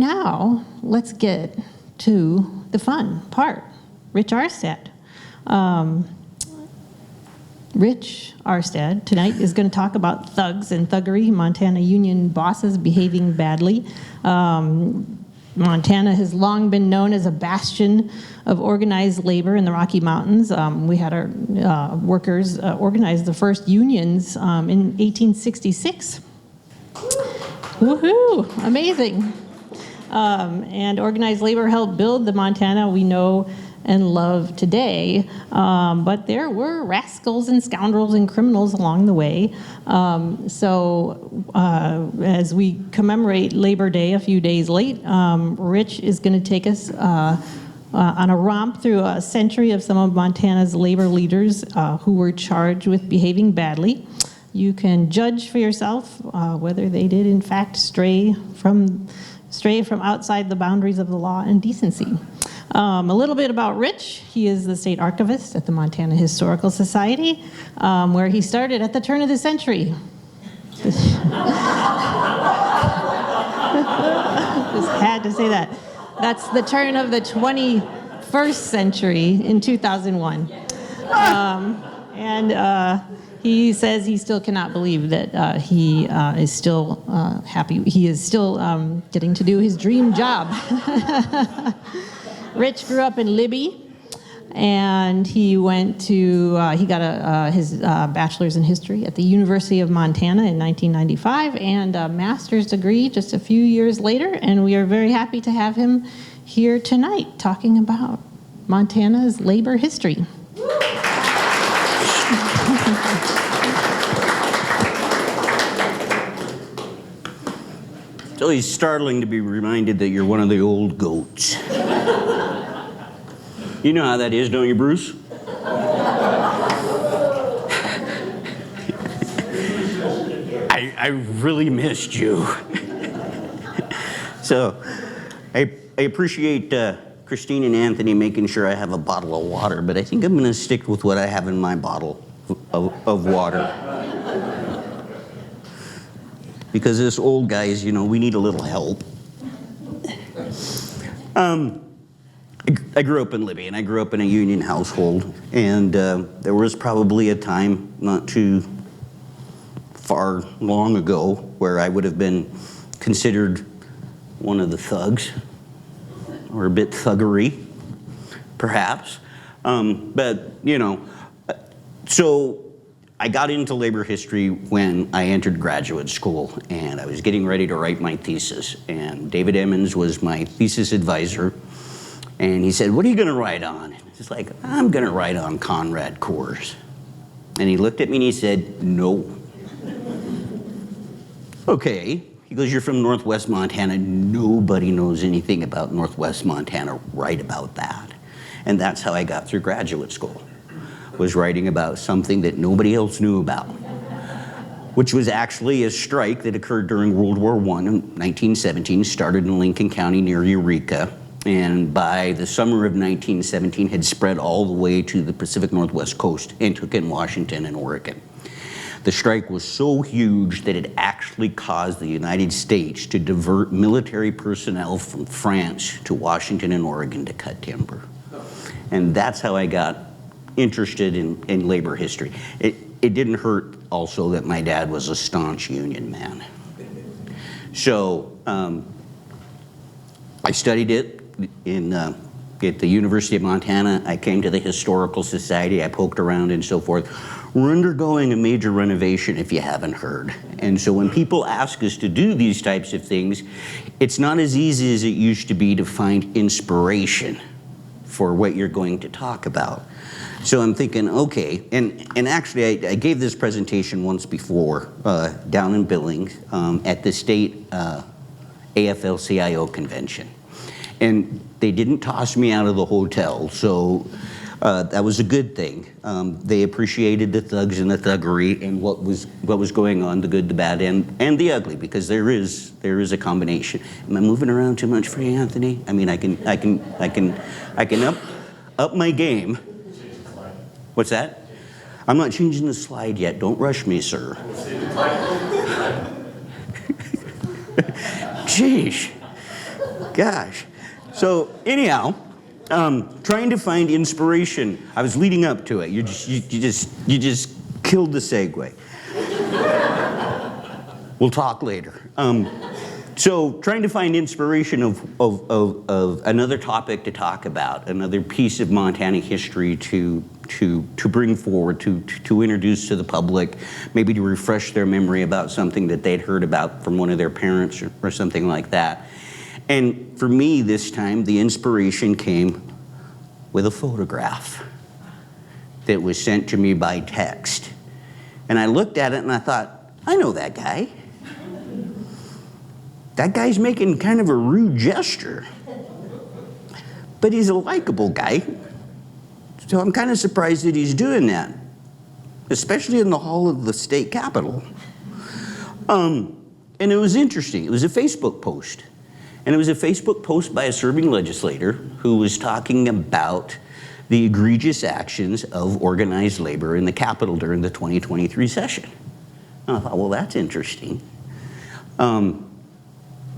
now let's get to the fun part. Rich Aarstad. Rich Aarstad tonight is going to talk about thugs and thuggery, Montana union bosses behaving badly. Montana has long been known as a bastion of organized labor in the Rocky Mountains. We had our workers organize the first unions in 1866. Woohoo! Amazing. And organized labor helped build the Montana we know and love today, but there were rascals and scoundrels and criminals along the way. So as we commemorate Labor Day a few days late, Rich is going to take us on a romp through a century of some of Montana's labor leaders who were charged with behaving badly. You can judge for yourself whether they did in fact stray from outside the boundaries of the law and decency. A little bit about Rich. He is the State Archivist at the Montana Historical Society, where he started at the turn of the century. Just had to say that. That's the turn of the 21st century in 2001. He says he still cannot believe that he is still happy. He is still getting to do his dream job. Rich grew up in Libby, and he went to, he got his bachelor's in history at the University of Montana in 1995, and a master's degree just a few years later, and we are very happy to have him here tonight talking about Montana's labor history. It's always startling to be reminded that you're one of the old goats. You know how that is, don't you, Bruce? I really missed you. So, I appreciate Christine and Anthony making sure I have a bottle of water, but I think I'm going to stick with what I have in my bottle of water. Because this old guys, you know, we need a little help. I grew up in Libby, and I grew up in a union household, and there was probably a time not too far long ago where I would have been considered one of the thugs, or a bit thuggery, perhaps. But, you know, so I got into labor history when I entered graduate school, and I was getting ready to write my thesis, and David Emmons was my thesis advisor, and he said, "What are you gonna write on?" And it's like, "I'm gonna write on Conrad Coors." And he looked at me and he said, "No." Okay. He goes, "You're from Northwest Montana. Nobody knows anything about Northwest Montana. Write about that." And that's how I got through graduate school, was writing about something that nobody else knew about, which was actually a strike that occurred during World War I in 1917, started in Lincoln County near Eureka, and by the summer of 1917 had spread all the way to the Pacific Northwest coast and took in Washington and Oregon. The strike was so huge that it actually caused the United States to divert military personnel from France to Washington and Oregon to cut timber. And that's how I got interested in labor history. It didn't hurt also that my dad was a staunch union man. So I studied it at the University of Montana. I came to the Historical Society. I poked around and so forth. We're undergoing a major renovation, if you haven't heard. And so when people ask us to do these types of things, it's not as easy as it used to be to find inspiration for what you're going to talk about. So I'm thinking, okay, and actually I gave this presentation once before down in Billings at the state AFL-CIO convention. And they didn't toss me out of the hotel, so that was a good thing. They appreciated the thugs and the thuggery and what was going on, the good, the bad, and the ugly, because there is a combination. Am I moving around too much for you, Anthony? I mean, I can up my game. What's that? I'm not changing the slide yet. Don't rush me, sir. Jeez. Gosh. So anyhow, trying to find inspiration. I was leading up to it. You just killed the segue. We'll talk later. So trying to find inspiration of another topic to talk about, another piece of Montana history to bring forward, to introduce to the public, maybe to refresh their memory about something that they'd heard about from one of their parents or something like that. And for me this time, the inspiration came with a photograph that was sent to me by text. And I looked at it and I thought, I know that guy. That guy's making kind of a rude gesture, but he's a likable guy. So I'm kind of surprised that he's doing that, especially in the hall of the state capitol. And it was interesting. It was a Facebook post. And it was a Facebook post by a serving legislator who was talking about the egregious actions of organized labor in the Capitol during the 2023 session. And I thought, well, that's interesting.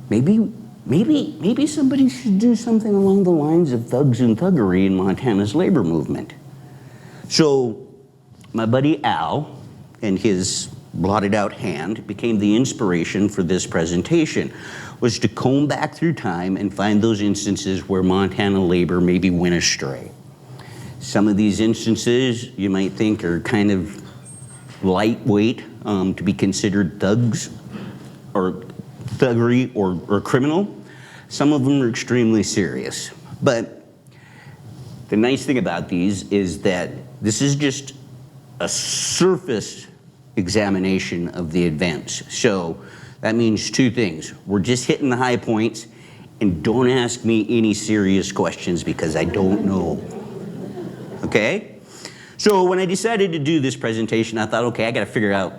Maybe somebody should do something along the lines of thugs and thuggery in Montana's labor movement. So my buddy Al and his blotted out hand became the inspiration for this presentation, was to comb back through time and find those instances where Montana labor maybe went astray. Some of these instances you might think are kind of lightweight to be considered thugs or thuggery or criminal. Some of them are extremely serious. But the nice thing about these is that this is just a surface examination of the events. So that means two things. We're just hitting the high points, and don't ask me any serious questions because I don't know. Okay? So when I decided to do this presentation, I thought, okay, I gotta figure out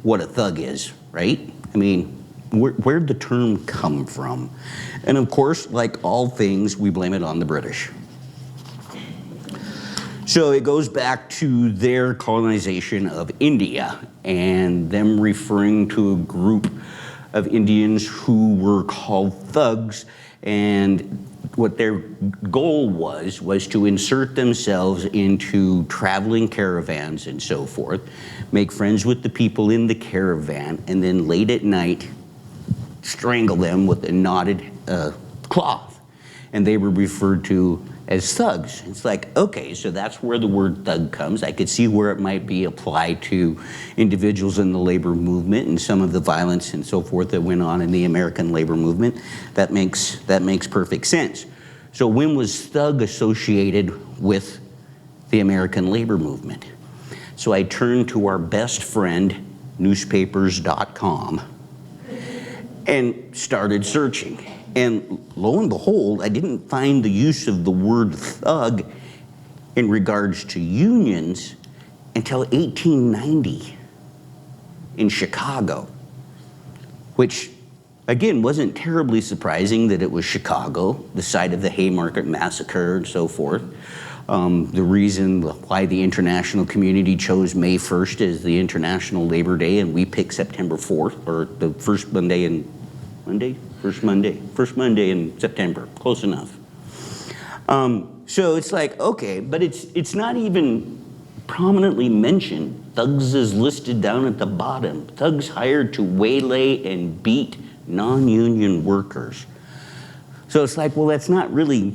what a thug is, right? I mean, where'd the term come from? And of course, like all things, we blame it on the British. So it goes back to their colonization of India and them referring to a group of Indians who were called thugs, and what their goal was to insert themselves into traveling caravans and so forth, make friends with the people in the caravan, and then late at night strangle them with a knotted cloth. And they were referred to as thugs. It's like, okay, so that's where the word thug comes. I could see where it might be applied to individuals in the labor movement and some of the violence and so forth that went on in the American labor movement. That makes perfect sense. So when was thug associated with the American labor movement? So I turned to our best friend, newspapers.com, and started searching. And lo and behold, I didn't find the use of the word thug in regards to unions until 1890 in Chicago, which again wasn't terribly surprising that it was Chicago, the site of the Haymarket Massacre and so forth. The reason why the international community chose May 1st as the International Labor Day and we picked September 4th, or the first Monday in September, close enough. So it's like, okay, but it's not even prominently mentioned. Thugs is listed down at the bottom. Thugs hired to waylay and beat non-union workers. So it's like, well, that's not really,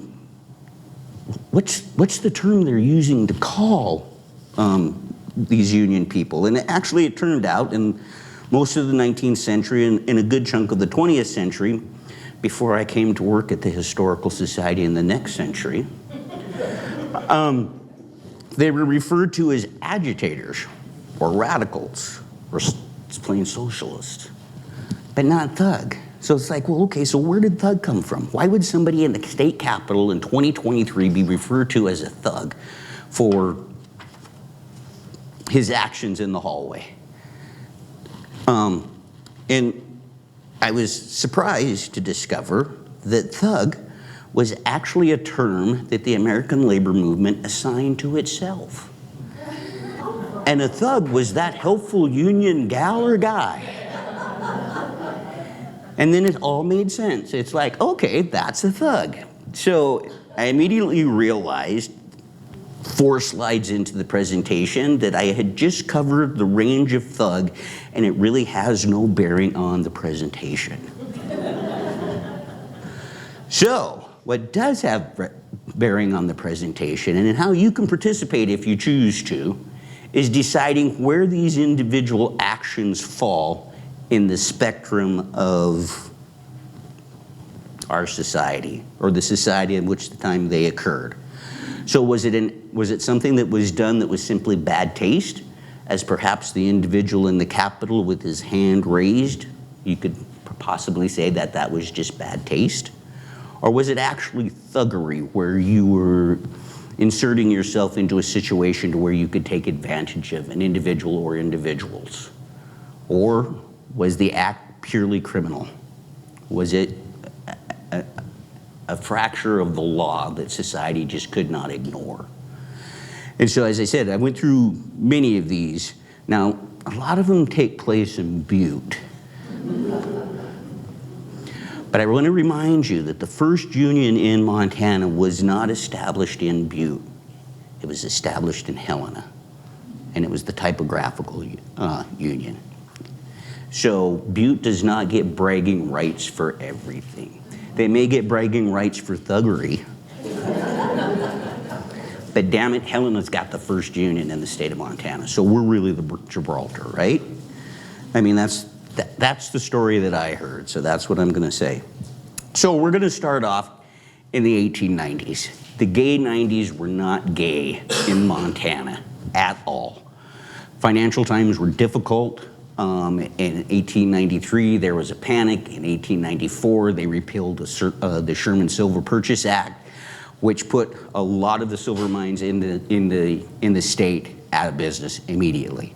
what's the term they're using to call these union people? And actually it turned out in most of the 19th century and in a good chunk of the 20th century, before I came to work at the Historical Society in the next century, they were referred to as agitators or radicals or plain socialists, but not thug. So it's like, well, okay, so where did thug come from? Why would somebody in the state capitol in 2023 be referred to as a thug for his actions in the hallway? And I was surprised to discover that thug was actually a term that the American labor movement assigned to itself. And a thug was that helpful union gal or guy And then it all made sense. It's like, okay, that's a thug. So I immediately realized 4 slides into the presentation that I had just covered the range of thug, and it really has no bearing on the presentation. So what does have bearing on the presentation and how you can participate if you choose to is deciding where these individual actions fall in the spectrum of our society, or the society in which the time they occurred. So was it something that was done that was simply bad taste, as perhaps the individual in the Capitol with his hand raised? You could possibly say that that was just bad taste. Or was it actually thuggery, where you were inserting yourself into a situation to where you could take advantage of an individual or individuals? Or was the act purely criminal? Was it a fracture of the law that society just could not ignore? And so, as I said, I went through many of these. Now, a lot of them take place in Butte. But I want to remind you that the first union in Montana was not established in Butte. It was established in Helena, and it was the typographical union. So Butte does not get bragging rights for everything. They may get bragging rights for thuggery, but damn it, Helena's got the first union in the state of Montana, so we're really the Gibraltar, right? I mean, that's the story that I heard, so that's what I'm going to say. So we're going to start off in the 1890s. The gay 90s were not gay in Montana at all. Financial times were difficult. In 1893, there was a panic. In 1894, they repealed the Sherman Silver Purchase Act, which put a lot of the silver mines in the state out of business immediately.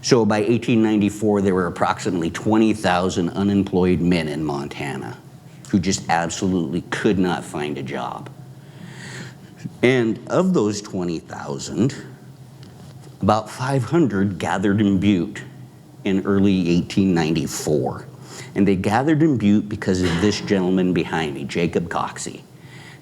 So by 1894, there were approximately 20,000 unemployed men in Montana who just absolutely could not find a job. And of those 20,000, about 500 gathered in Butte in early 1894. And they gathered in Butte because of this gentleman behind me, Jacob Coxey.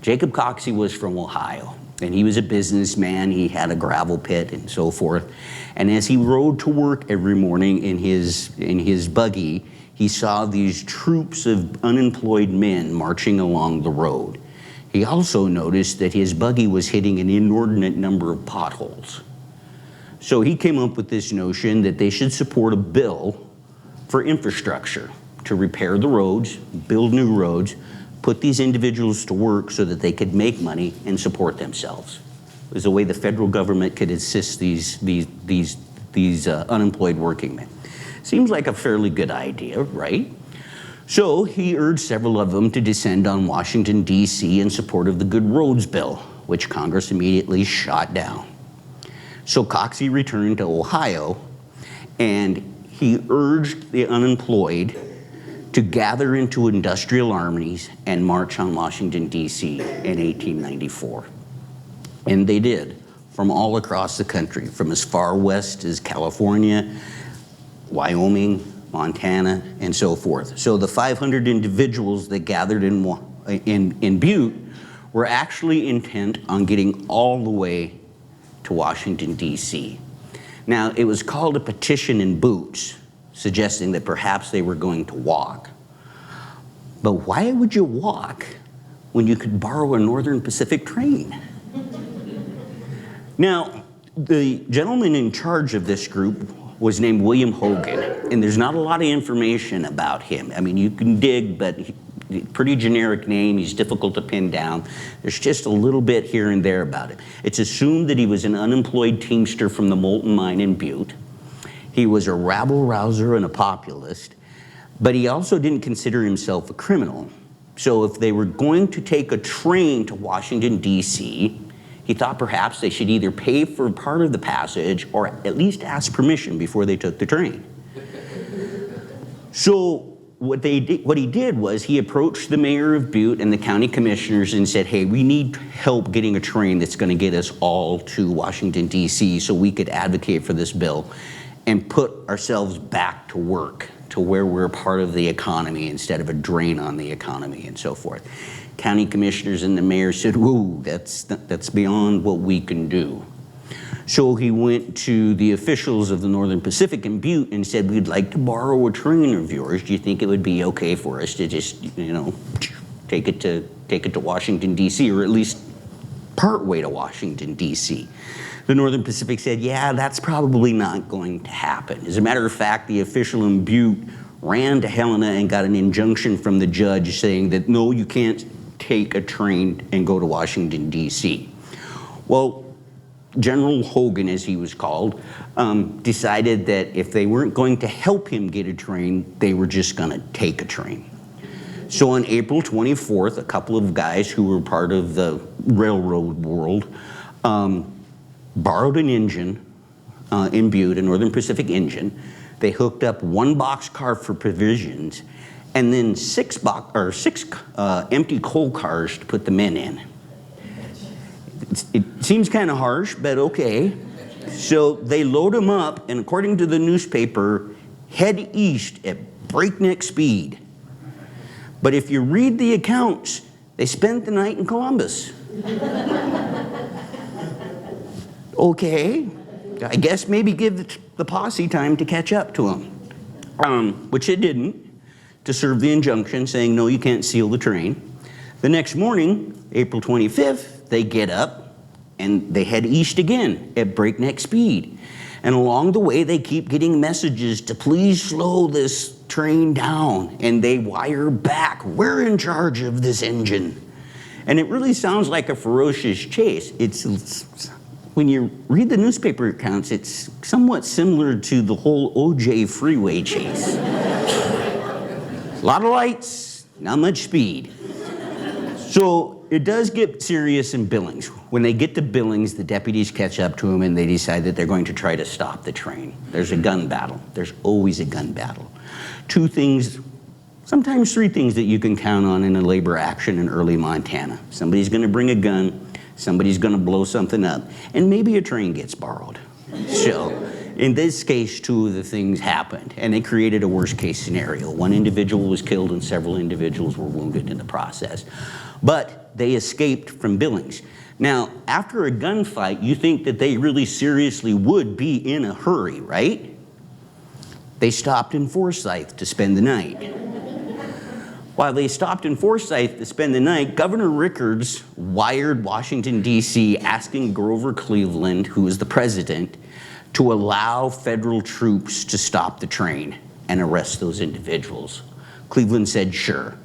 Jacob Coxey was from Ohio, and he was a businessman. He had a gravel pit and so forth. And as he rode to work every morning in his buggy, he saw these troops of unemployed men marching along the road. He also noticed that his buggy was hitting an inordinate number of potholes. So he came up with this notion that they should support a bill for infrastructure to repair the roads, build new roads, put these individuals to work so that they could make money and support themselves. It was a way the federal government could assist these unemployed working men. Seems like a fairly good idea, right? So he urged several of them to descend on Washington, D.C. in support of the Good Roads Bill, which Congress immediately shot down. So Coxey returned to Ohio, and he urged the unemployed to gather into industrial armies and march on Washington, D.C. in 1894. And they did, from all across the country, from as far west as California, Wyoming, Montana, and so forth. So the 500 individuals that gathered in Butte were actually intent on getting all the way to Washington, D.C. Now, it was called a petition in boots, suggesting that perhaps they were going to walk. But why would you walk when you could borrow a Northern Pacific train? Now, the gentleman in charge of this group was named William Hogan, and there's not a lot of information about him. I mean, you can dig, but pretty generic name. He's difficult to pin down. There's just a little bit here and there about it. It's assumed that he was an unemployed teamster from the Molten Mine in Butte. He was a rabble-rouser and a populist, but he also didn't consider himself a criminal. So if they were going to take a train to Washington, D.C., he thought perhaps they should either pay for part of the passage or at least ask permission before they took the train. So what he did was he approached the mayor of Butte and the county commissioners and said, hey, we need help getting a train that's going to get us all to Washington, D.C. so we could advocate for this bill and put ourselves back to work to where we're part of the economy instead of a drain on the economy and so forth. County commissioners and the mayor said, whoa, that's beyond what we can do. So he went to the officials of the Northern Pacific in Butte and said, we'd like to borrow a train of yours. Do you think it would be okay for us to just, you know, take it to Washington, D.C., or at least part way to Washington, D.C.? The Northern Pacific said, yeah, that's probably not going to happen. As a matter of fact, the official in Butte ran to Helena and got an injunction from the judge saying that, no, you can't take a train and go to Washington, D.C. Well, General Hogan, as he was called, decided that if they weren't going to help him get a train, they were just going to take a train. So on April 24th, a couple of guys who were part of the railroad world borrowed an engine in Butte, a Northern Pacific engine. They hooked up one boxcar for provisions and then six empty coal cars to put the men in. It seems kind of harsh, but okay. So they load them up, and according to the newspaper, head east at breakneck speed. But if you read the accounts, they spent the night in Columbus. Okay, I guess maybe give the posse time to catch up to them, which it didn't, to serve the injunction saying, no, you can't seal the train. The next morning, April 25th, they get up and they head east again at breakneck speed. And along the way, they keep getting messages to please slow this train down. And they wire back, we're in charge of this engine. And it really sounds like a ferocious chase. When you read the newspaper accounts, it's somewhat similar to the whole OJ freeway chase. A lot of lights, not much speed. So it does get serious in Billings. When they get to Billings, the deputies catch up to them and they decide that they're going to try to stop the train. There's a gun battle. There's always a gun battle. Two things, sometimes three things that you can count on in a labor action in early Montana. Somebody's going to bring a gun, somebody's going to blow something up, and maybe a train gets borrowed. So in this case, two of the things happened, and it created a worst case scenario. One individual was killed and several individuals were wounded in the process. But they escaped from Billings. Now, after a gunfight, you think that they really seriously would be in a hurry, right? They stopped in Forsyth to spend the night. While they stopped in Forsyth to spend the night, Governor Rickards wired Washington, D.C., asking Grover Cleveland, who was the president, to allow federal troops to stop the train and arrest those individuals. Cleveland said, sure.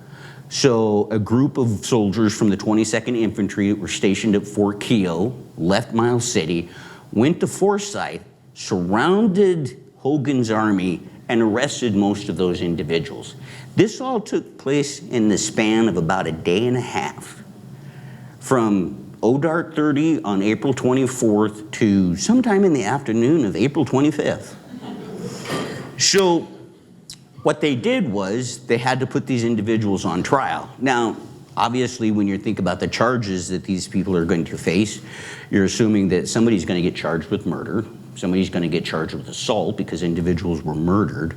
So a group of soldiers from the 22nd Infantry that were stationed at Fort Keogh left Miles City, went to Forsyth, surrounded Hogan's army, and arrested most of those individuals. This all took place in the span of about a day and a half, from ODART 30 on April 24th to sometime in the afternoon of April 25th. So what they did was they had to put these individuals on trial. Now, obviously, when you think about the charges that these people are going to face, you're assuming that somebody's going to get charged with murder, somebody's going to get charged with assault because individuals were murdered.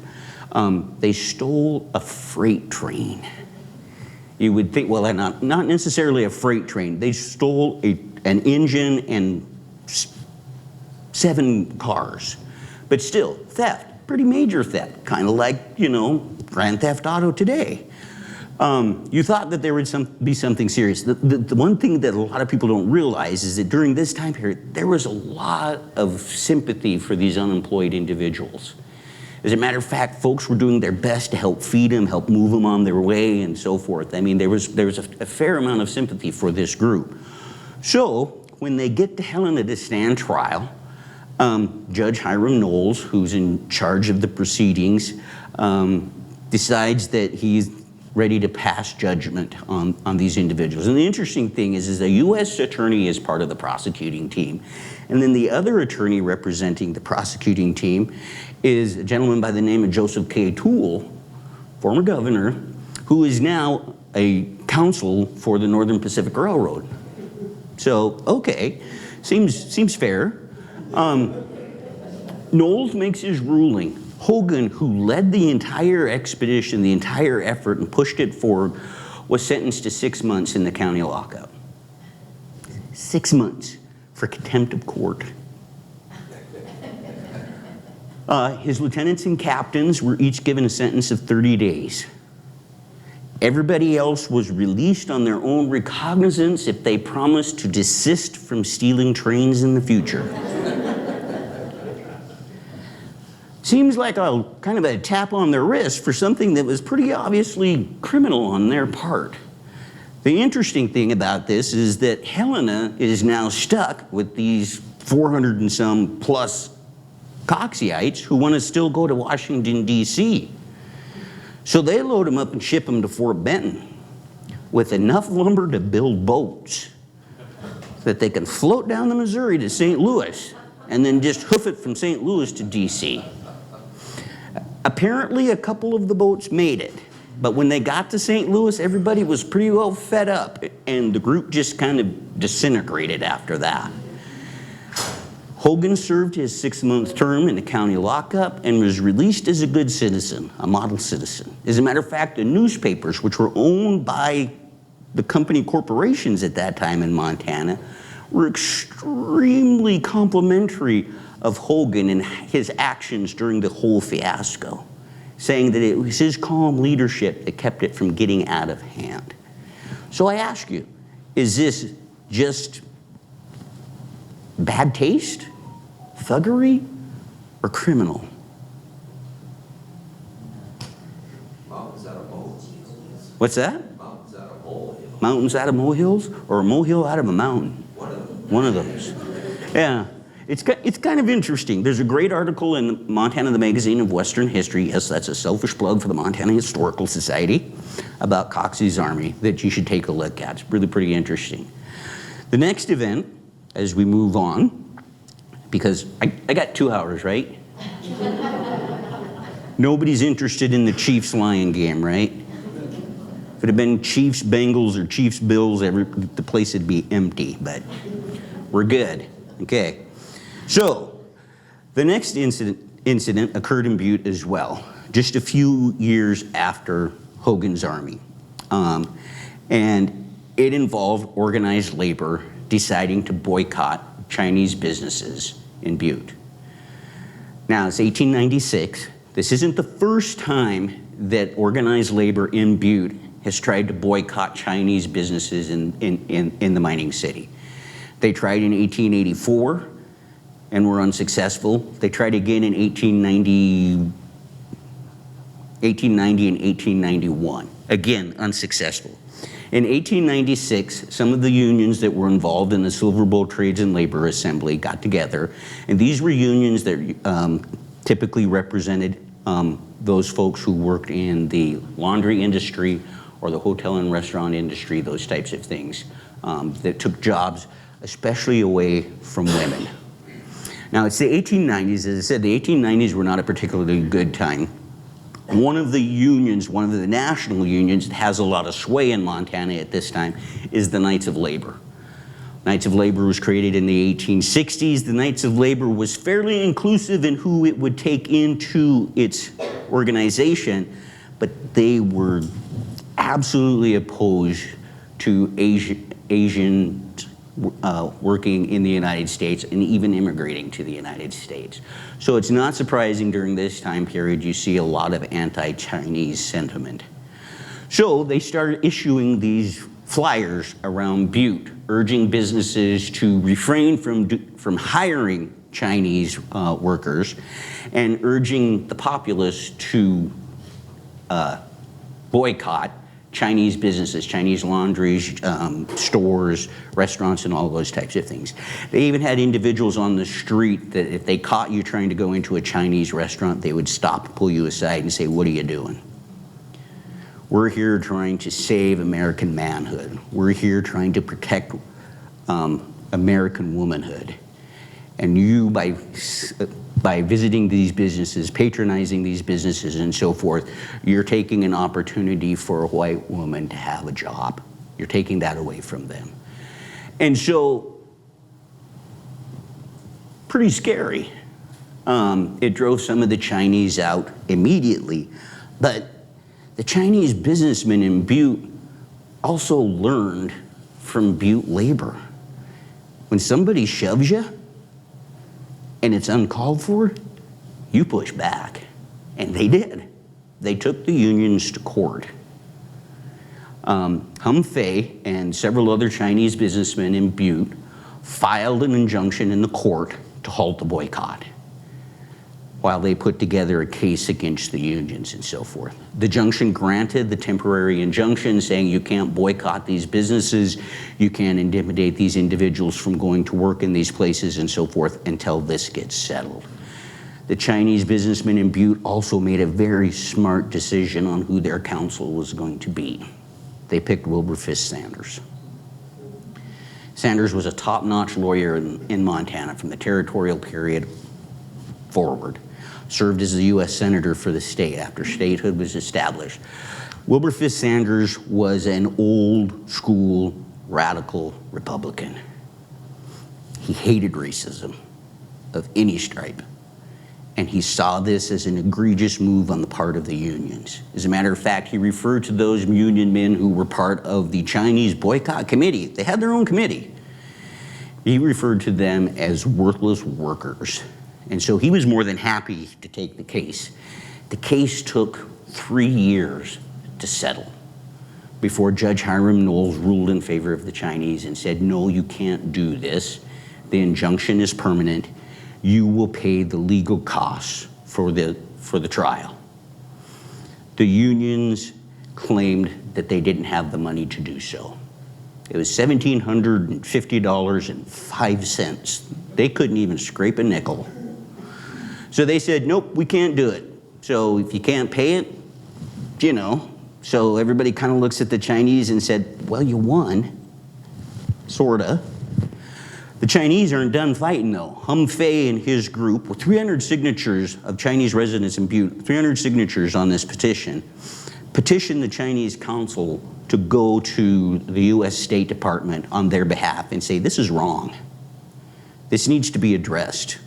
They stole a freight train. You would think, well, not necessarily a freight train. They stole an engine and 7 cars. But still, theft. Pretty major theft, kind of like, you know, Grand Theft Auto today. You thought that there would be something serious. The one thing that a lot of people don't realize is that during this time period, there was a lot of sympathy for these unemployed individuals. As a matter of fact, folks were doing their best to help feed them, help move them on their way, and so forth. I mean, there was a fair amount of sympathy for this group. So when they get to Helena to stand trial, Judge Hiram Knowles, who's in charge of the proceedings, decides that he's ready to pass judgment on these individuals. And the interesting thing is the U.S. attorney is part of the prosecuting team. And then the other attorney representing the prosecuting team is a gentleman by the name of Joseph K. Toole, former governor, who is now a counsel for the Northern Pacific Railroad. So, okay, seems fair. Knowles makes his ruling Hogan, who led the entire expedition, the entire effort, and pushed it forward, was sentenced to 6 months in the county lockup. 6 months for contempt of court. His lieutenants and captains were each given a sentence of 30 days. Everybody else was released on their own recognizance if they promised to desist from stealing trains in the future. Seems like a kind of a tap on the wrist for something that was pretty obviously criminal on their part. The interesting thing about this is that Helena is now stuck with these 400 and some plus Coxyites who want to still go to Washington, D.C. So they load them up and ship them to Fort Benton with enough lumber to build boats that they can float down the Missouri to St. Louis and then just hoof it from St. Louis to D.C. Apparently, a couple of the boats made it, but when they got to St. Louis, everybody was pretty well fed up, and the group just kind of disintegrated after that. Hogan served his 6-month term in the county lockup and was released as a good citizen, a model citizen. As a matter of fact, the newspapers, which were owned by the company corporations at that time in Montana, were extremely complimentary of Hogan and his actions during the whole fiasco, saying that it was his calm leadership that kept it from getting out of hand. So I ask you, is this just bad taste, thuggery, or criminal? Mountains out of molehills. What's that? Mountains out of molehills. Mountains out of molehills, or a molehill out of a mountain? One of them. One of those. Yeah. It's kind of interesting. There's a great article in Montana, the Magazine of Western History. Yes, that's a selfish plug for the Montana Historical Society about Coxey's Army that you should take a look at. It's really pretty interesting. The next event, as we move on, because I got 2 hours, right? Nobody's interested in the Chiefs-Lion game, right? If it had been Chiefs-Bengals or Chiefs-Bills, the place would be empty, but we're good. Okay. So, the next incident occurred in Butte as well, just a few years after Hogan's Army. And it involved organized labor deciding to boycott Chinese businesses in Butte. Now, it's 1896. This isn't the first time that organized labor in Butte has tried to boycott Chinese businesses in the mining city. They tried in 1884 and were unsuccessful. They tried again in 1890 and 1891. Again, unsuccessful. In 1896, some of the unions that were involved in the Silver Bowl Trades and Labor Assembly got together, and these were unions that typically represented those folks who worked in the laundry industry or the hotel and restaurant industry, those types of things, that took jobs especially away from women. Now, it's the 1890s. As I said, the 1890s were not a particularly good time. One of the unions, one of the national unions that has a lot of sway in Montana at this time is the Knights of Labor. Knights of Labor was created in the 1860s. The Knights of Labor was fairly inclusive in who it would take into its organization, but they were absolutely opposed to Asian working in the United States and even immigrating to the United States. So it's not surprising during this time period you see a lot of anti-Chinese sentiment. So they started issuing these flyers around Butte, urging businesses to refrain from hiring Chinese workers and urging the populace to boycott Chinese businesses, Chinese laundries, stores, restaurants, and all those types of things. They even had individuals on the street that if they caught you trying to go into a Chinese restaurant, they would stop, pull you aside, and say, "What are you doing? We're here trying to save American manhood. We're here trying to protect American womanhood. And you, by visiting these businesses, patronizing these businesses and so forth, you're taking an opportunity for a white woman to have a job. You're taking that away from them." And so, pretty scary. It drove some of the Chinese out immediately, but the Chinese businessmen in Butte also learned from Butte labor. When somebody shoves you and it's uncalled for, you push back. And they did. They took the unions to court. Hum Fei and several other Chinese businessmen in Butte filed an injunction in the court to halt the boycott while they put together a case against the unions and so forth. The injunction granted the temporary injunction saying you can't boycott these businesses, you can't intimidate these individuals from going to work in these places and so forth until this gets settled. The Chinese businessmen in Butte also made a very smart decision on who their counsel was going to be. They picked Wilberforce Sanders. Sanders was a top-notch lawyer in Montana from the territorial period forward. Served as the U.S. Senator for the state after statehood was established. Wilberforce Sanders was an old-school radical Republican. He hated racism of any stripe, and he saw this as an egregious move on the part of the unions. As a matter of fact, he referred to those union men who were part of the Chinese boycott committee. They had their own committee. He referred to them as worthless workers. And so he was more than happy to take the case. The case took 3 years to settle before Judge Hiram Knowles ruled in favor of the Chinese and said, no, you can't do this. The injunction is permanent. You will pay the legal costs for the trial. The unions claimed that they didn't have the money to do so. It was $1,750.05. They couldn't even scrape a nickel. So they said, nope, we can't do it. So if you can't pay it, you know. So everybody kind of looks at the Chinese and said, well, you won, sorta. The Chinese aren't done fighting though. Hum Fei and his group, with 300 signatures of Chinese residents in Butte, 300 signatures on this petition, petitioned the Chinese consul to go to the US State Department on their behalf and say, this is wrong. This needs to be addressed.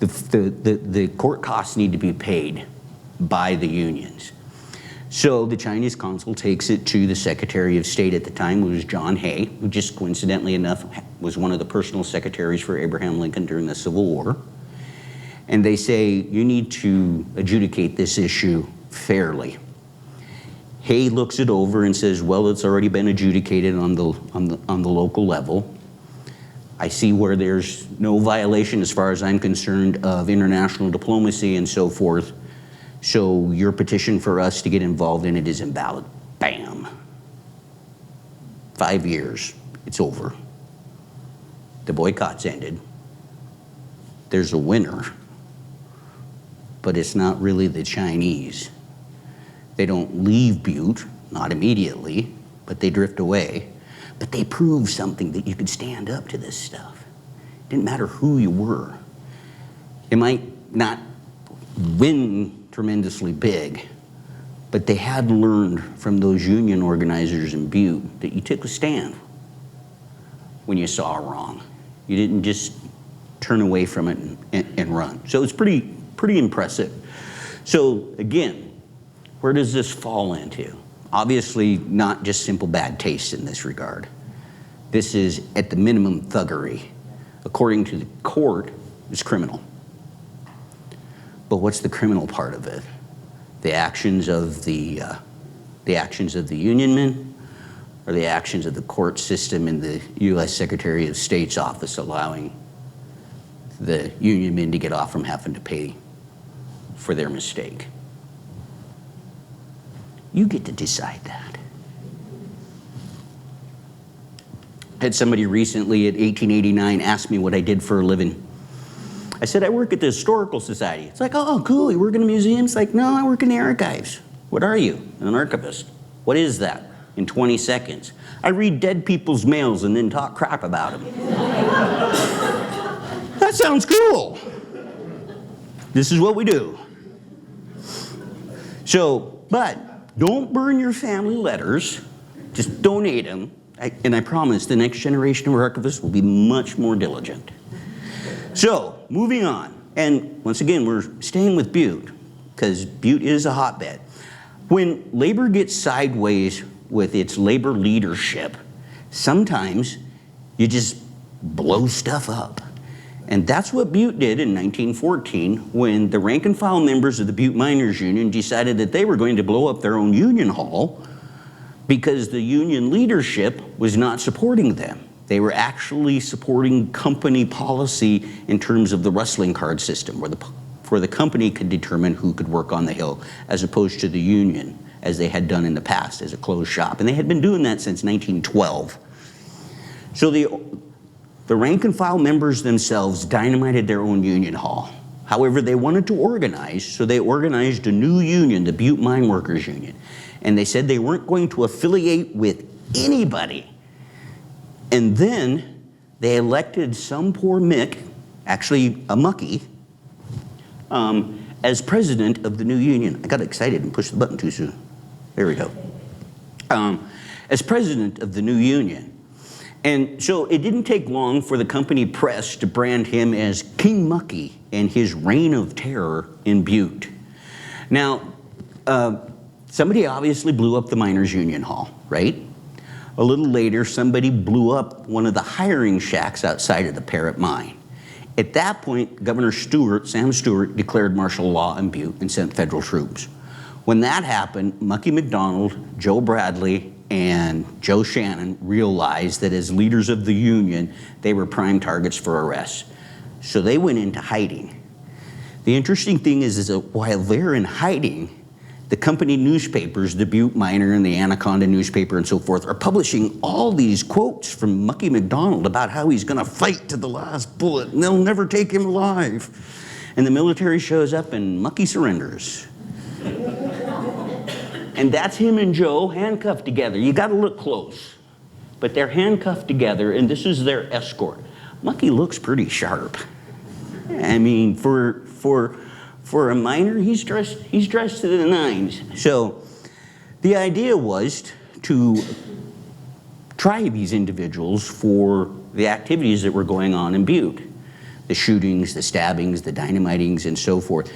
The court costs need to be paid by the unions. So the Chinese consul takes it to the Secretary of State at the time, who was John Hay, who just coincidentally enough was one of the personal secretaries for Abraham Lincoln during the Civil War. And they say, you need to adjudicate this issue fairly. Hay looks it over and says, well, it's already been adjudicated on the local level. I see where there's no violation, as far as I'm concerned, of international diplomacy and so forth. So your petition for us to get involved in it is invalid. Bam. 5 years, it's over. The boycott's ended. There's a winner, but it's not really the Chinese. They don't leave Butte, not immediately, but they drift away. But they proved something, that you could stand up to this stuff. It didn't matter who you were. It might not win tremendously big, but they had learned from those union organizers in Butte that you took a stand when you saw wrong. You didn't just turn away from it and run. So it's pretty impressive. So again, where does this fall into? Obviously not just simple bad taste in this regard. This is at the minimum thuggery. According to the court, it's criminal. But what's the criminal part of it? The actions of the union men, or the actions of the court system in the U.S. Secretary of State's office allowing the union men to get off from having to pay for their mistake? You get to decide that. I had somebody recently at 1889 ask me what I did for a living. I said, I work at the Historical Society. It's like, oh, cool, you work in a museum? It's like, no, I work in the archives. What are you? An archivist. What is that? In 20 seconds. I read dead people's mails and then talk crap about them. That sounds cool. This is what we do. So, but don't burn your family letters. Just donate them. And I promise the next generation of archivists will be much more diligent. So, moving on. And once again, we're staying with Butte, because Butte is a hotbed. When labor gets sideways with its labor leadership, sometimes you just blow stuff up. And that's what Butte did in 1914 when the rank and file members of the Butte Miners Union decided that they were going to blow up their own union hall because the union leadership was not supporting them. They were actually supporting company policy in terms of the rustling card system, where the company could determine who could work on the hill, as opposed to the union, as they had done in the past as a closed shop. And they had been doing that since 1912. So the rank and file members themselves dynamited their own union hall. However, they wanted to organize, so they organized a new union, the Butte Mine Workers Union. And they said they weren't going to affiliate with anybody. And then they elected some poor Mick, actually a mucky, as president of the new union. I got excited and pushed the button too soon. There we go. As president of the new union. And so it didn't take long for the company press to brand him as King Mucky and his reign of terror in Butte. Now, somebody obviously blew up the Miners Union Hall, right? A little later, somebody blew up one of the hiring shacks outside of the Parrot Mine. At that point, Governor Sam Stewart, declared martial law in Butte and sent federal troops. When that happened, Mucky McDonald, Joe Bradley, and Joe Shannon realized that as leaders of the union, they were prime targets for arrest. So they went into hiding. The interesting thing is that while they're in hiding, the company newspapers, the Butte Miner and the Anaconda newspaper and so forth, are publishing all these quotes from Mucky McDonald about how he's gonna fight to the last bullet and they'll never take him alive. And the military shows up and Mucky surrenders. And that's him and Joe handcuffed together. You gotta look close. But they're handcuffed together and this is their escort. Mucky looks pretty sharp. I mean, for a miner, he's dressed to the nines. So the idea was to try these individuals for the activities that were going on in Butte. The shootings, the stabbings, the dynamitings, and so forth.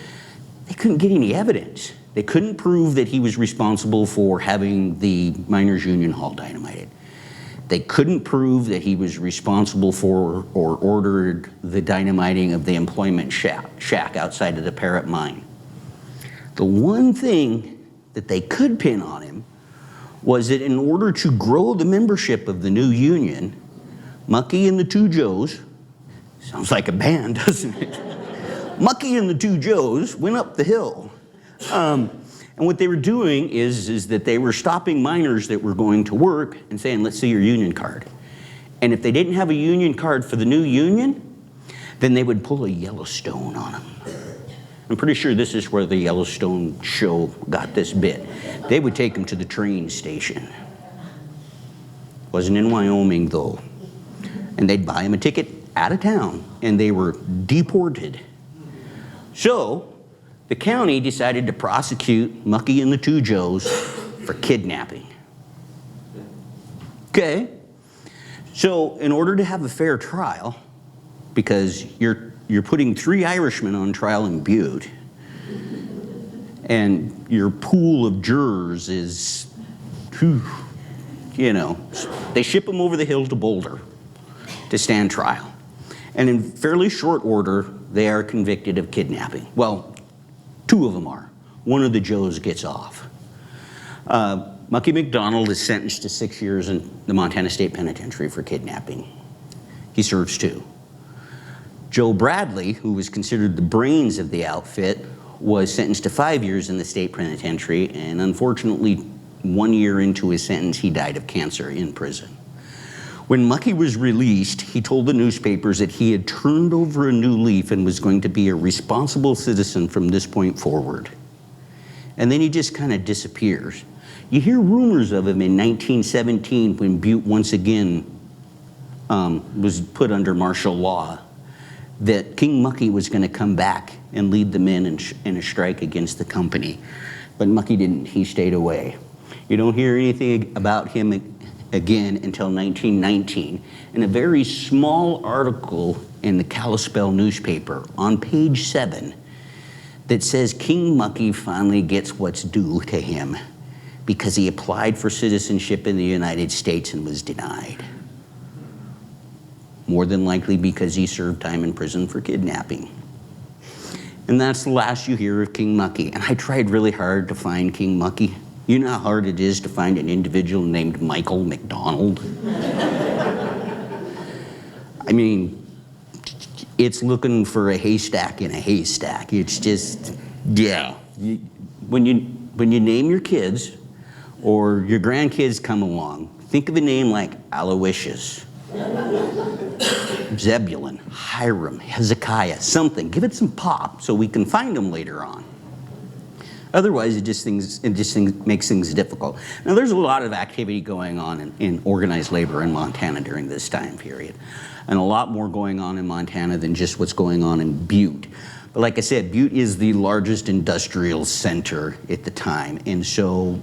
They couldn't get any evidence. They couldn't prove that he was responsible for having the Miners Union Hall dynamited. They couldn't prove that he was responsible for or ordered the dynamiting of the employment shack outside of the Parrot Mine. The one thing that they could pin on him was that in order to grow the membership of the new union, Mucky and the Two Joes, sounds like a band, doesn't it? Mucky and the Two Joes went up the hill. And what they were doing is that they were stopping miners that were going to work and saying, let's see your union card. And if they didn't have a union card for the new union, then they would pull a Yellowstone on them. I'm pretty sure this is where the Yellowstone show got this bit. They would take them to the train station. Wasn't in Wyoming though. And they'd buy them a ticket out of town and they were deported. So, the county decided to prosecute Mucky and the Two Joes for kidnapping. Okay, so in order to have a fair trial, because you're putting 3 Irishmen on trial in Butte, and your pool of jurors is, you know, they ship them over the hill to Boulder to stand trial. And in fairly short order, they are convicted of kidnapping. Well, 2 of them are. One of the Joes gets off. Mucky McDonald is sentenced to 6 years in the Montana State Penitentiary for kidnapping. He serves 2. Joe Bradley, who was considered the brains of the outfit, was sentenced to 5 years in the state penitentiary, and unfortunately, 1 year into his sentence, he died of cancer in prison. When Mucky was released, he told the newspapers that he had turned over a new leaf and was going to be a responsible citizen from this point forward. And then he just kind of disappears. You hear rumors of him in 1917 when Butte once again was put under martial law, that King Mucky was going to come back and lead the men in a strike against the company. But Mucky didn't, he stayed away. You don't hear anything about him again until 1919 in a very small article in the Kalispell newspaper on page 7 that says King Mucky finally gets what's due to him because he applied for citizenship in the United States and was denied. More than likely because he served time in prison for kidnapping. And that's the last you hear of King Mucky. And I tried really hard to find King Mucky. You know how hard it is to find an individual named Michael McDonald? I mean, it's looking for a haystack in a haystack. It's just, yeah. When you name your kids or your grandkids come along, think of a name like Aloysius, Zebulun, Hiram, Hezekiah, something. Give it some pop so we can find them later on. Otherwise, it just makes things difficult. Now, there's a lot of activity going on in organized labor in Montana during this time period, and a lot more going on in Montana than just what's going on in Butte. But like I said, Butte is the largest industrial center at the time, and so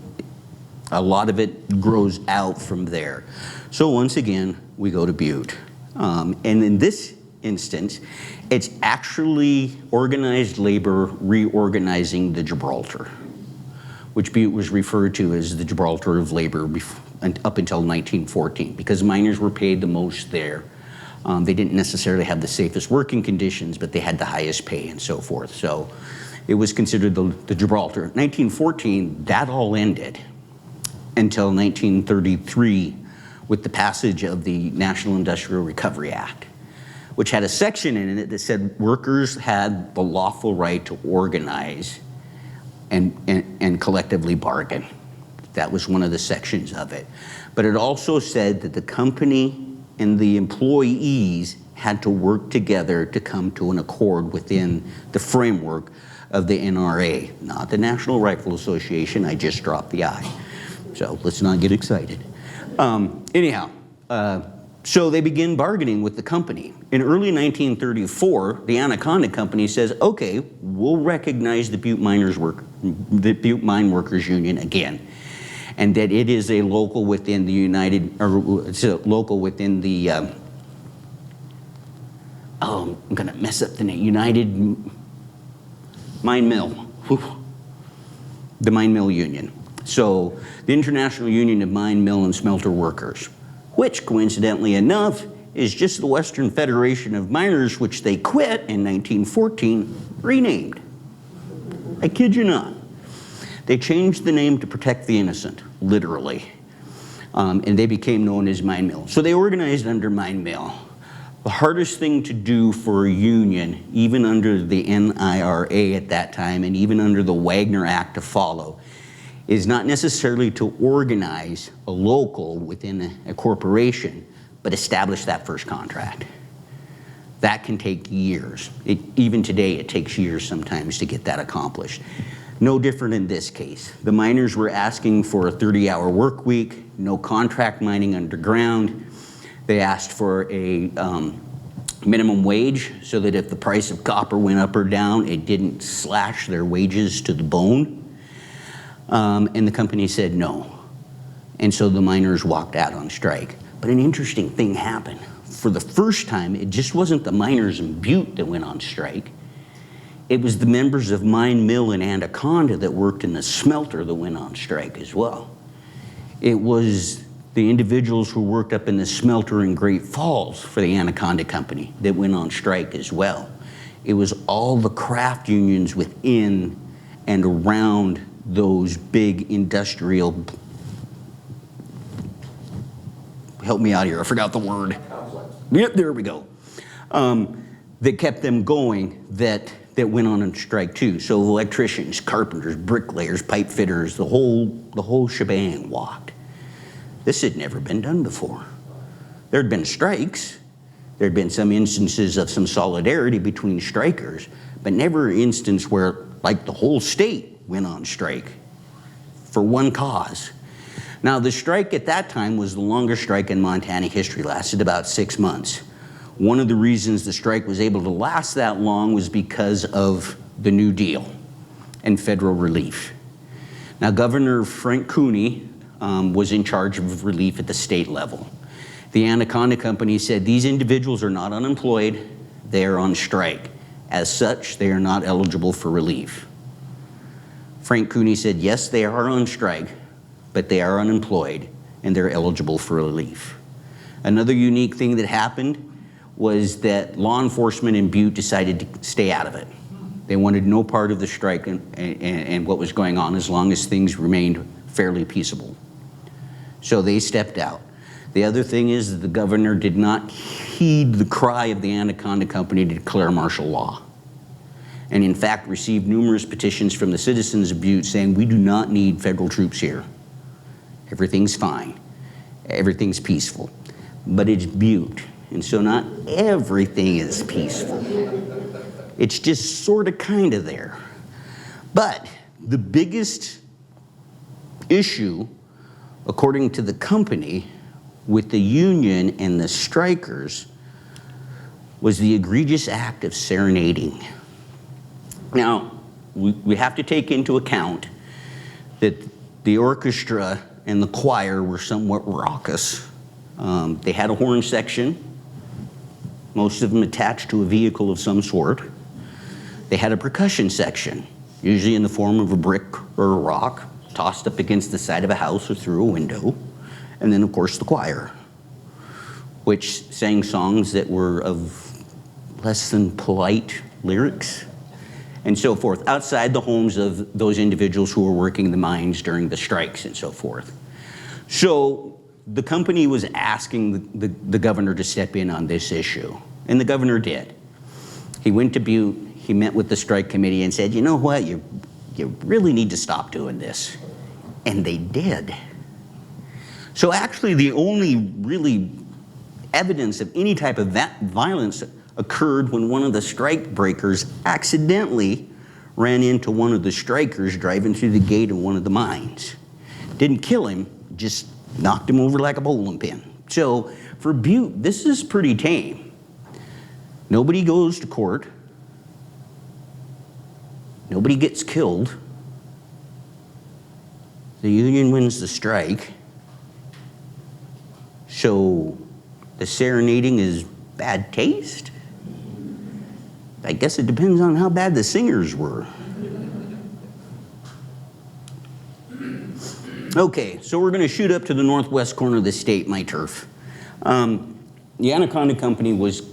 a lot of it grows out from there. So once again, we go to Butte. And in this instance, it's actually organized labor reorganizing the Gibraltar, which Butte was referred to as the Gibraltar of labor up until 1914, because miners were paid the most there. They didn't necessarily have the safest working conditions, but they had the highest pay and so forth. So it was considered the Gibraltar. 1914, that all ended until 1933 with the passage of the National Industrial Recovery Act, which had a section in it that said workers had the lawful right to organize and collectively bargain. That was one of the sections of it. But it also said that the company and the employees had to work together to come to an accord within the framework of the NRA, not the National Rifle Association. I just dropped the I. So let's not get excited. So they begin bargaining with the company. In early 1934, the Anaconda Company says, okay, we'll recognize the Butte Mine Workers Union again, and that it is a local within the I'm gonna mess up the name, United Mine Mill, the Mine Mill Union. So the International Union of Mine, Mill, and Smelter Workers, which coincidentally enough is just the Western Federation of Miners, which they quit in 1914, renamed. I kid you not. They changed the name to protect the innocent, literally. And they became known as Mine Mill. So they organized under Mine Mill. The hardest thing to do for a union, even under the NIRA at that time, and even under the Wagner Act to follow, is not necessarily to organize a local within a corporation, but establish that first contract. That can take years. Even today, it takes years sometimes to get that accomplished. No different in this case. The miners were asking for a 30-hour work week, no contract mining underground. They asked for a minimum wage so that if the price of copper went up or down, it didn't slash their wages to the bone. And the company said no. And so the miners walked out on strike. But an interesting thing happened. For the first time, it just wasn't the miners in Butte that went on strike. It was the members of Mine Mill and Anaconda that worked in the smelter that went on strike as well. It was the individuals who worked up in the smelter in Great Falls for the Anaconda Company that went on strike as well. It was all the craft unions within and around those big industrial, help me out here, I forgot the word. Yep, there we go. That kept them going, that went on strike too. So electricians, carpenters, bricklayers, pipe fitters, the whole shebang walked. This had never been done before. There had been strikes. There had been some instances of some solidarity between strikers, but never an instance where, like, the whole state went on strike for one cause. Now, the strike at that time was the longest strike in Montana history, lasted about 6 months. One of the reasons the strike was able to last that long was because of the New Deal and federal relief. Now, Governor Frank Cooney was in charge of relief at the state level. The Anaconda Company said these individuals are not unemployed, They are on strike. As such, they are not eligible for relief. Frank Cooney said, yes, they are on strike, but they are unemployed and they're eligible for relief. Another unique thing that happened was that law enforcement in Butte decided to stay out of it. They wanted no part of the strike and what was going on as long as things remained fairly peaceable. So they stepped out. The other thing is that the governor did not heed the cry of the Anaconda Company to declare martial law, and in fact received numerous petitions from the citizens of Butte saying, we do not need federal troops here. Everything's fine. Everything's peaceful. But it's Butte, and so not everything is peaceful. It's just sort of kind of there. But the biggest issue, according to the company, with the union and the strikers was the egregious act of serenading. Now, we have to take into account that the orchestra and the choir were somewhat raucous. They had a horn section, most of them attached to a vehicle of some sort. They had a percussion section, usually in the form of a brick or a rock, tossed up against the side of a house or through a window. And then, of course, the choir, which sang songs that were of less than polite lyrics and so forth, outside the homes of those individuals who were working the mines during the strikes and so forth. So the company was asking the governor to step in on this issue, and the governor did. He went to Butte, he met with the strike committee and said, you know what, you really need to stop doing this. And they did. So actually the only really evidence of any type of violence occurred when one of the strike breakers accidentally ran into one of the strikers driving through the gate of one of the mines. Didn't kill him, just knocked him over like a bowling pin. So for Butte, this is pretty tame. Nobody goes to court. Nobody gets killed. The union wins the strike. So the serenading is bad taste? I guess it depends on how bad the singers were. Okay, so we're going to shoot up to the northwest corner of the state, my turf. The Anaconda Company was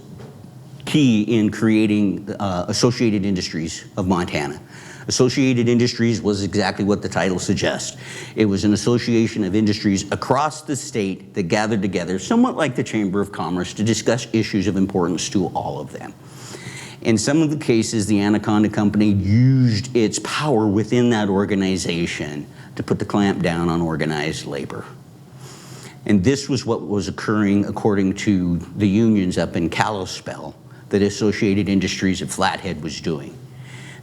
key in creating Associated Industries of Montana. Associated Industries was exactly what the title suggests. It was an association of industries across the state that gathered together, somewhat like the Chamber of Commerce, to discuss issues of importance to all of them. In some of the cases, the Anaconda Company used its power within that organization to put the clamp down on organized labor. And this was what was occurring according to the unions up in Kalispell that Associated Industries at Flathead was doing.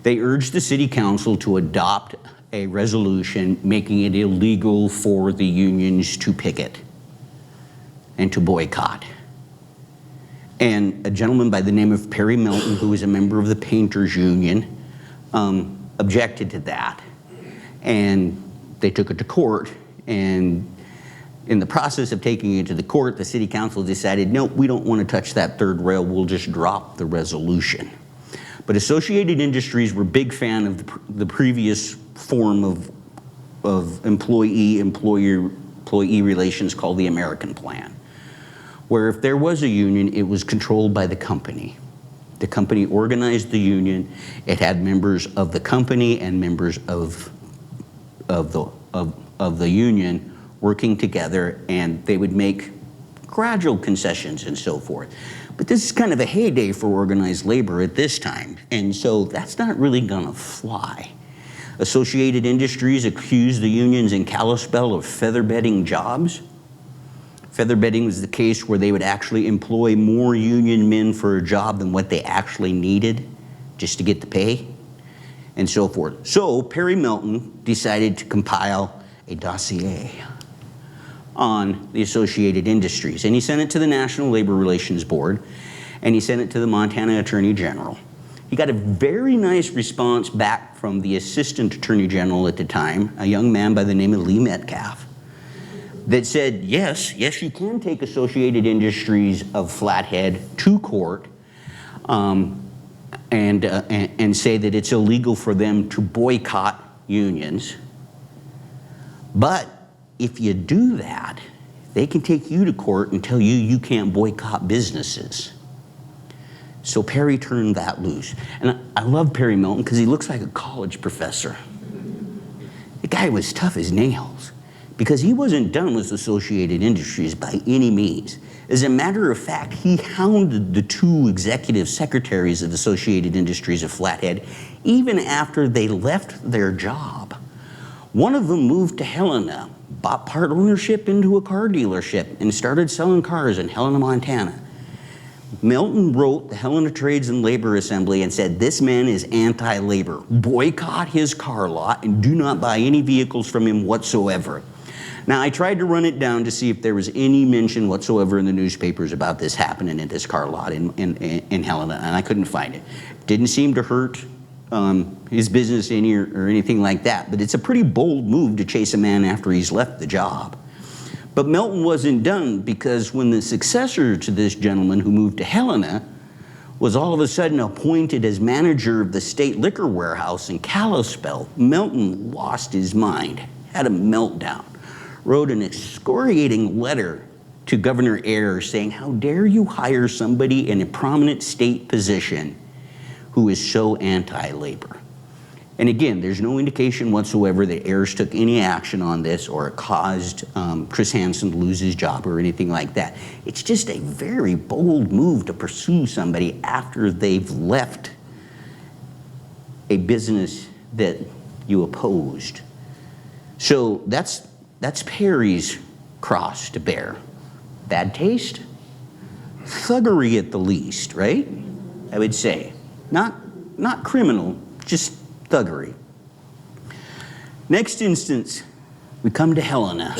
They urged the city council to adopt a resolution making it illegal for the unions to picket and to boycott. And a gentleman by the name of Perry Melton, who was a member of the Painters Union, objected to that. And they took it to court, and in the process of taking it to the court, the city council decided, no, we don't want to touch that third rail, we'll just drop the resolution. But Associated Industries were a big fan of the previous form of employee-employee relations called the American Plan, where if there was a union, it was controlled by the company. The company organized the union. It had members of the company and members of the union working together, and they would make gradual concessions and so forth. But this is kind of a heyday for organized labor at this time, and so that's not really gonna fly. Associated Industries accused the unions in Kalispell of feather-bedding jobs. Feather-bedding was the case where they would actually employ more union men for a job than what they actually needed just to get the pay, and so forth. So Perry Melton decided to compile a dossier on the Associated Industries, and he sent it to the National Labor Relations Board, and he sent it to the Montana Attorney General. He got a very nice response back from the Assistant Attorney General at the time, a young man by the name of Lee Metcalf, that said, yes, you can take Associated Industries of Flathead to court, and say that it's illegal for them to boycott unions. But if you do that, they can take you to court and tell you you can't boycott businesses. So Perry turned that loose. And I love Perry Milton because he looks like a college professor. The guy was tough as nails because he wasn't done with Associated Industries by any means. As a matter of fact, he hounded the two executive secretaries of Associated Industries of Flathead even after they left their job. One of them moved to Helena, bought part ownership into a car dealership, and started selling cars in Helena, Montana. Milton wrote the Helena Trades and Labor Assembly and said, this man is anti-labor. Boycott his car lot and do not buy any vehicles from him whatsoever. Now, I tried to run it down to see if there was any mention whatsoever in the newspapers about this happening at this car lot in Helena, and I couldn't find it. Didn't seem to hurt his business any or anything like that, but it's a pretty bold move to chase a man after he's left the job. But Milton wasn't done, because when the successor to this gentleman who moved to Helena was all of a sudden appointed as manager of the state liquor warehouse in Kalispell, Milton lost his mind, had a meltdown, wrote an excoriating letter to Governor Ayers saying, how dare you hire somebody in a prominent state position who is so anti-labor. And again, there's no indication whatsoever that Ayers took any action on this or it caused Chris Hansen to lose his job or anything like that. It's just a very bold move to pursue somebody after they've left a business that you opposed. So that's Perry's cross to bear. Bad taste? Thuggery at the least, right? I would say. Not criminal, just thuggery. Next instance, we come to Helena.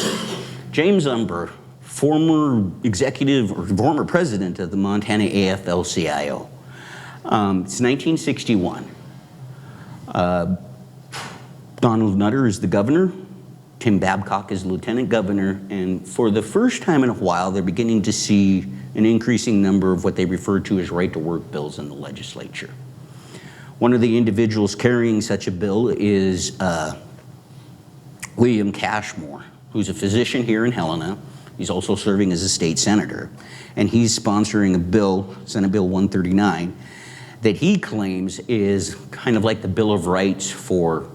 James Umber, former executive or former president of the Montana AFL-CIO. It's 1961. Donald Nutter is the governor. Tim Babcock is lieutenant governor. And for the first time in a while, they're beginning to see an increasing number of what they refer to as right-to-work bills in the legislature. One of the individuals carrying such a bill is William Cashmore, who's a physician here in Helena. He's also serving as a state senator. And he's sponsoring a bill, Senate Bill 139, that he claims is kind of like the Bill of Rights for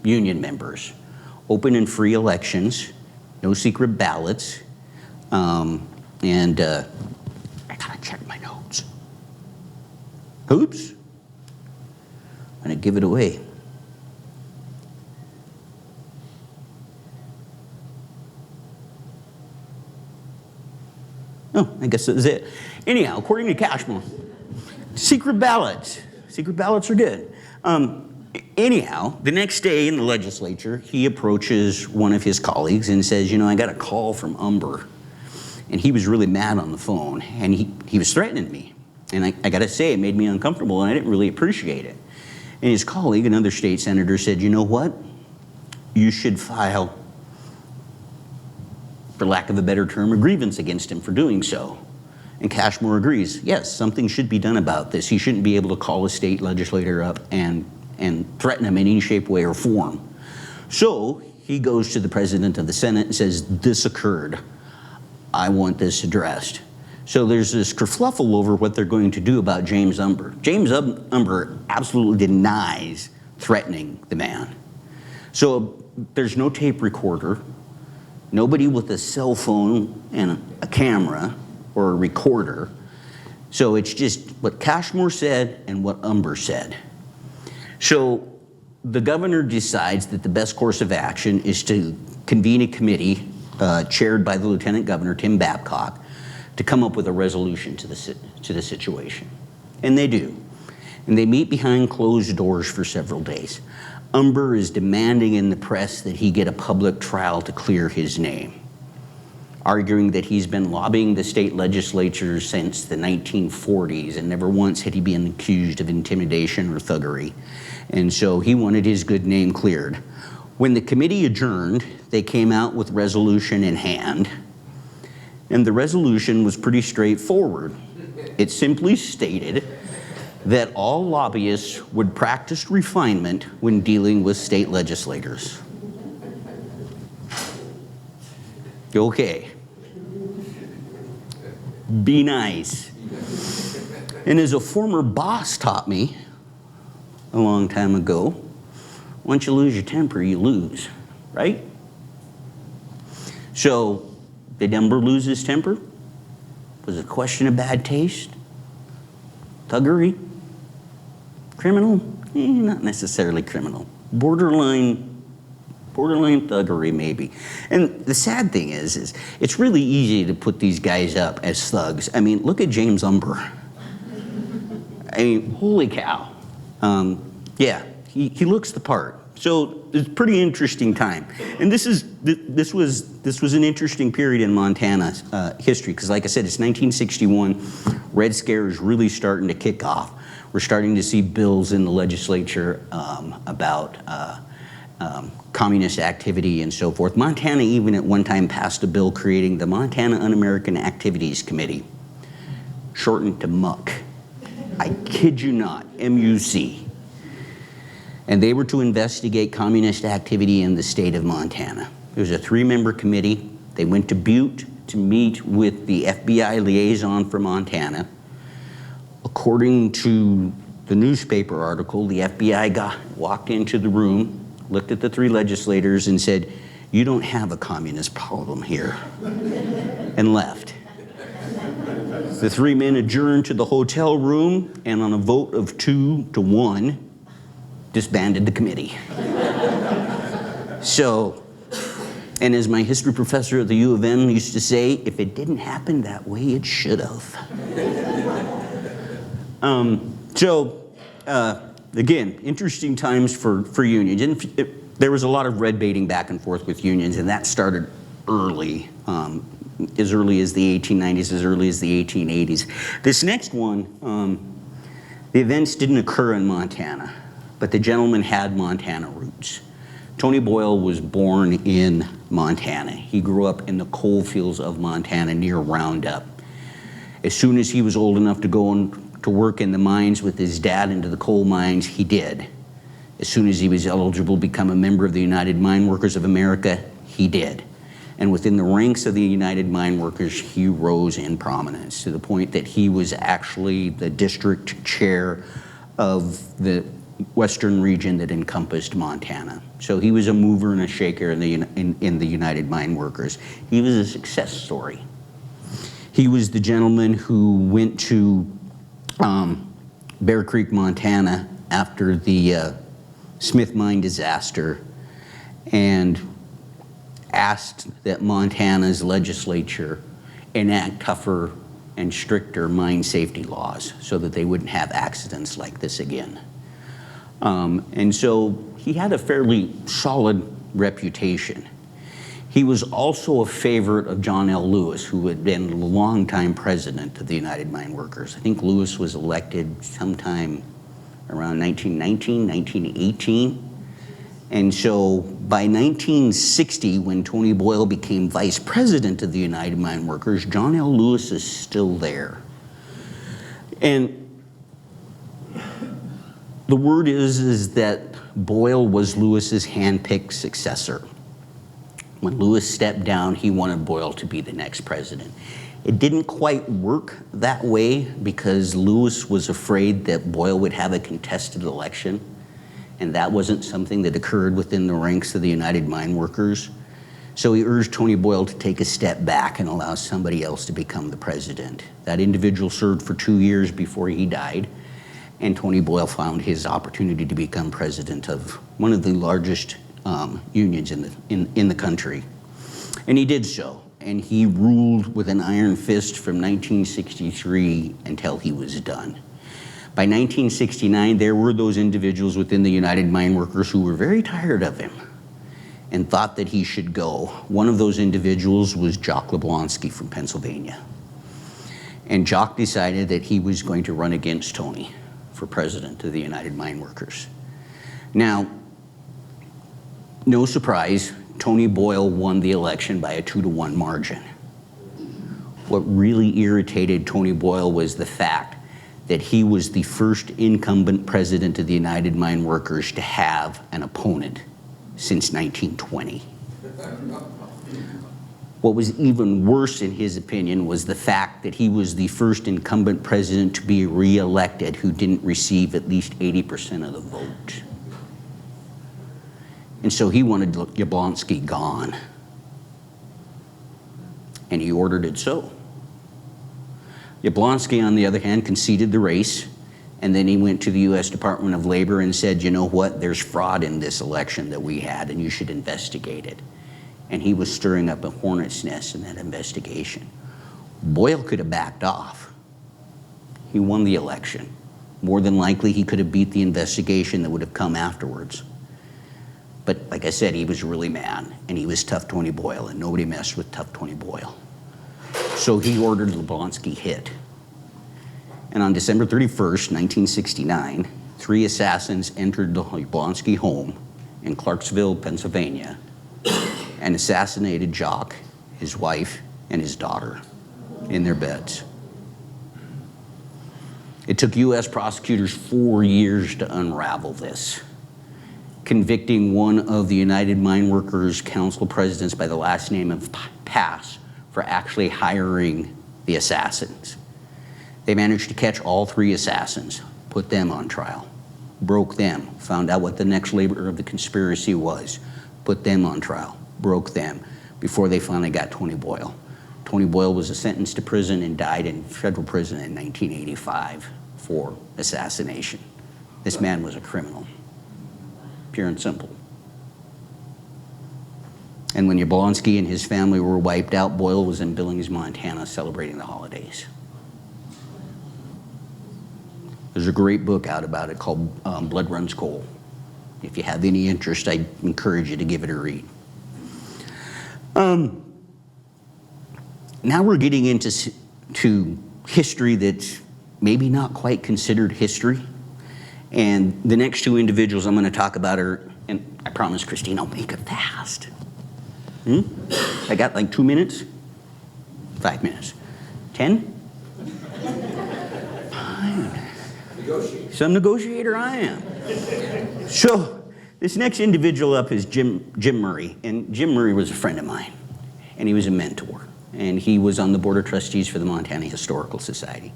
union members. Open and free elections, no secret ballots, and I gotta check my notes. Oops. I'm gonna give it away. Oh, I guess that was it. Anyhow, according to Cashmore, secret ballots are good. Anyhow, the next day in the legislature, he approaches one of his colleagues and says, you know, I got a call from Umber. And he was really mad on the phone, and he was threatening me. And I gotta say, it made me uncomfortable, and I didn't really appreciate it. And his colleague, another state senator, said, you know what? You should file, for lack of a better term, a grievance against him for doing so. And Cashmore agrees, yes, something should be done about this. He shouldn't be able to call a state legislator up and threaten him in any shape, way, or form. So he goes to the president of the Senate and says, this occurred. I want this addressed. So there's this kerfluffle over what they're going to do about James Umber. James Umber absolutely denies threatening the man. So there's no tape recorder, nobody with a cell phone and a camera or a recorder. So it's just what Cashmore said and what Umber said. So the governor decides that the best course of action is to convene a committee chaired by the lieutenant governor, Tim Babcock, to come up with a resolution to the situation. And they do. And they meet behind closed doors for several days. Umber is demanding in the press that he get a public trial to clear his name, arguing that he's been lobbying the state legislature since the 1940s and never once had he been accused of intimidation or thuggery. And so he wanted his good name cleared. When the committee adjourned, they came out with resolution in hand. And the resolution was pretty straightforward. It simply stated that all lobbyists would practice refinement when dealing with state legislators. Okay. Be nice. And as a former boss taught me a long time ago, once you lose your temper, you lose, right? So, did Ember lose his temper? Was it a question of bad taste? Thuggery? Criminal? Not necessarily criminal. Borderline thuggery, maybe. And the sad thing is it's really easy to put these guys up as thugs. I mean, look at James Umber. I mean, holy cow. Yeah, he looks the part. So it's a pretty interesting time. And this was an interesting period in Montana's history, because like I said, it's 1961. Red Scare is really starting to kick off. We're starting to see bills in the legislature about communist activity and so forth. Montana even at one time passed a bill creating the Montana Un-American Activities Committee, shortened to MUC. I kid you not, MUC. And they were to investigate communist activity in the state of Montana. It was a 3-member committee. They went to Butte to meet with the FBI liaison for Montana. According to the newspaper article, the FBI walked into the room, looked at the 3 legislators and said, "You don't have a communist problem here," and left. The 3 men adjourned to the hotel room, and on a vote of 2 to 1, disbanded the committee. So, and as my history professor at the U of M used to say, if it didn't happen that way, it should have. Again, interesting times for unions. And there was a lot of red baiting back and forth with unions, and that started early, as early as the 1890s, as early as the 1880s. This next one, the events didn't occur in Montana, but the gentleman had Montana roots. Tony Boyle was born in Montana. He grew up in the coal fields of Montana near Roundup. As soon as he was old enough to go to work in the mines with his dad into the coal mines, he did. As soon as he was eligible to become a member of the United Mine Workers of America, he did. And within the ranks of the United Mine Workers, he rose in prominence to the point that he was actually the district chair of the western region that encompassed Montana. So he was a mover and a shaker in the United Mine Workers. He was a success story. He was the gentleman who went to Bear Creek, Montana after the Smith mine disaster and asked that Montana's legislature enact tougher and stricter mine safety laws so that they wouldn't have accidents like this again. And so he had a fairly solid reputation. He was also a favorite of John L. Lewis, who had been a longtime president of the United Mine Workers. I think Lewis was elected sometime around 1919, 1918. And so by 1960, when Tony Boyle became vice president of the United Mine Workers, John L. Lewis is still there. And the word is that Boyle was Lewis's handpicked successor. When Lewis stepped down, he wanted Boyle to be the next president. It didn't quite work that way because Lewis was afraid that Boyle would have a contested election, and that wasn't something that occurred within the ranks of the United Mine Workers. So he urged Tony Boyle to take a step back and allow somebody else to become the president. That individual served for 2 years before he died, and Tony Boyle found his opportunity to become president of one of the largest unions in the country. And he did so, and he ruled with an iron fist from 1963 until he was done. By 1969, there were those individuals within the United Mine Workers who were very tired of him and thought that he should go. One of those individuals was Jock Leblonsky from Pennsylvania. And Jock decided that he was going to run against Tony for president of the United Mine Workers. Now, no surprise, Tony Boyle won the election by a 2-to-1 margin. what really irritated Tony Boyle was the fact that he was the first incumbent president of the United Mine Workers to have an opponent since 1920. What was even worse in his opinion was the fact that he was the first incumbent president to be re-elected who didn't receive at least 80% of the vote. And so he wanted Yablonsky gone. And he ordered it so. Yablonsky, on the other hand, conceded the race, and then he went to the US Department of Labor and said, you know what, there's fraud in this election that we had and you should investigate it. And he was stirring up a hornet's nest in that investigation. Boyle could have backed off. He won the election. More than likely, he could have beat the investigation that would have come afterwards. But like I said, he was really mad, and he was tough Tony Boyle, and nobody messed with tough Tony Boyle. So he ordered Yablonsky hit. And on December 31st, 1969, 3 assassins entered the Yablonsky home in Clarksville, Pennsylvania, and assassinated Jock, his wife, and his daughter in their beds. It took US prosecutors 4 years to unravel this, convicting one of the United Mine Workers Council presidents by the last name of Pass for actually hiring the assassins. They managed to catch all 3 assassins, put them on trial, broke them, found out what the next labor of the conspiracy was, put them on trial, broke them, before they finally got Tony Boyle. Tony Boyle was sentenced to prison and died in federal prison in 1985 for assassination. This man was a criminal, pure and simple. And when Yablonsky and his family were wiped out, Boyle was in Billings, Montana, celebrating the holidays. There's a great book out about it called Blood Runs Cold. If you have any interest, I encourage you to give it a read. Now we're getting into history that's maybe not quite considered history. And the next 2 individuals I'm going to talk about are, and I promise, Christine, I'll make it fast. I got like 2 minutes? 5 minutes. 10? Fine. Negotiate. Some negotiator I am. So this next individual up is Jim Murray. And Jim Murray was a friend of mine. And he was a mentor. And he was on the Board of Trustees for the Montana Historical Society.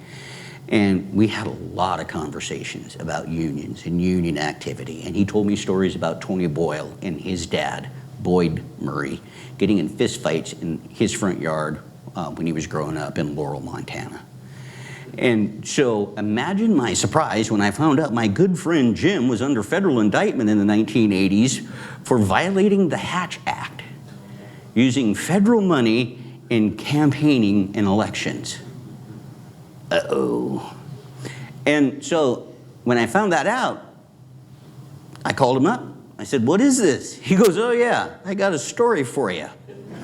And we had a lot of conversations about unions and union activity. And he told me stories about Tony Boyle and his dad, Boyd Murray, getting in fistfights in his front yard when he was growing up in Laurel, Montana. And so imagine my surprise when I found out my good friend Jim was under federal indictment in the 1980s for violating the Hatch Act, using federal money in campaigning in elections. Uh-oh. And so when I found that out, I called him up. I said, what is this? He goes, oh yeah, I got a story for you.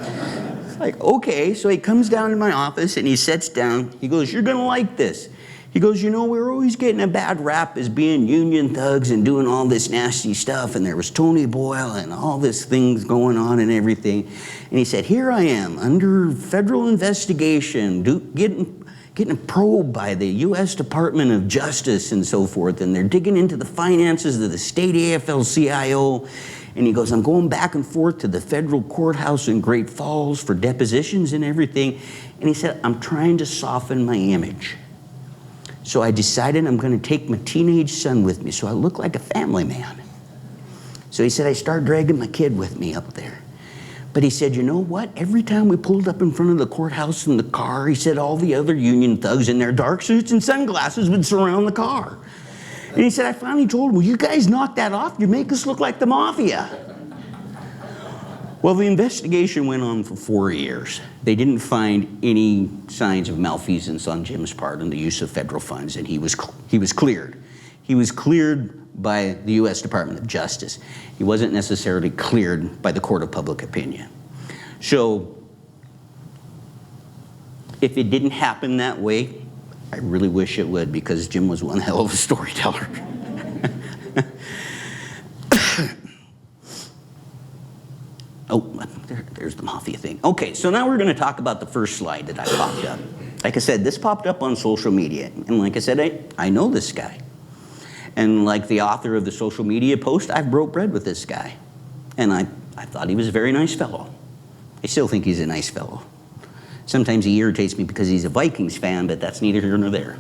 It's like, okay. So he comes down to my office and he sits down. He goes, you're gonna like this. He goes, you know, we're always getting a bad rap as being union thugs and doing all this nasty stuff. And there was Tony Boyle and all this things going on and everything. And he said, here I am under federal investigation, getting probed by the US Department of Justice and so forth. And they're digging into the finances of the state AFL-CIO. And he goes, I'm going back and forth to the federal courthouse in Great Falls for depositions and everything. And he said, I'm trying to soften my image. So I decided I'm going to take my teenage son with me so I look like a family man. So he said, I start dragging my kid with me up there. But he said, you know what? Every time we pulled up in front of the courthouse in the car, he said all the other union thugs in their dark suits and sunglasses would surround the car. And he said, I finally told him, well, you guys knock that off. You make us look like the mafia. Well, the investigation went on for 4 years. They didn't find any signs of malfeasance on Jim's part in the use of federal funds, and he was cleared. He was cleared by the US Department of Justice. He wasn't necessarily cleared by the Court of Public Opinion. So if it didn't happen that way, I really wish it would, because Jim was one hell of a storyteller. Oh, there's the mafia thing. Okay, so now we're going to talk about the first slide that I popped up. Like I said, this popped up on social media. And like I said, I know this guy. And like the author of the social media post, I've broke bread with this guy. And I thought he was a very nice fellow. I still think he's a nice fellow. Sometimes he irritates me because he's a Vikings fan, but that's neither here nor there.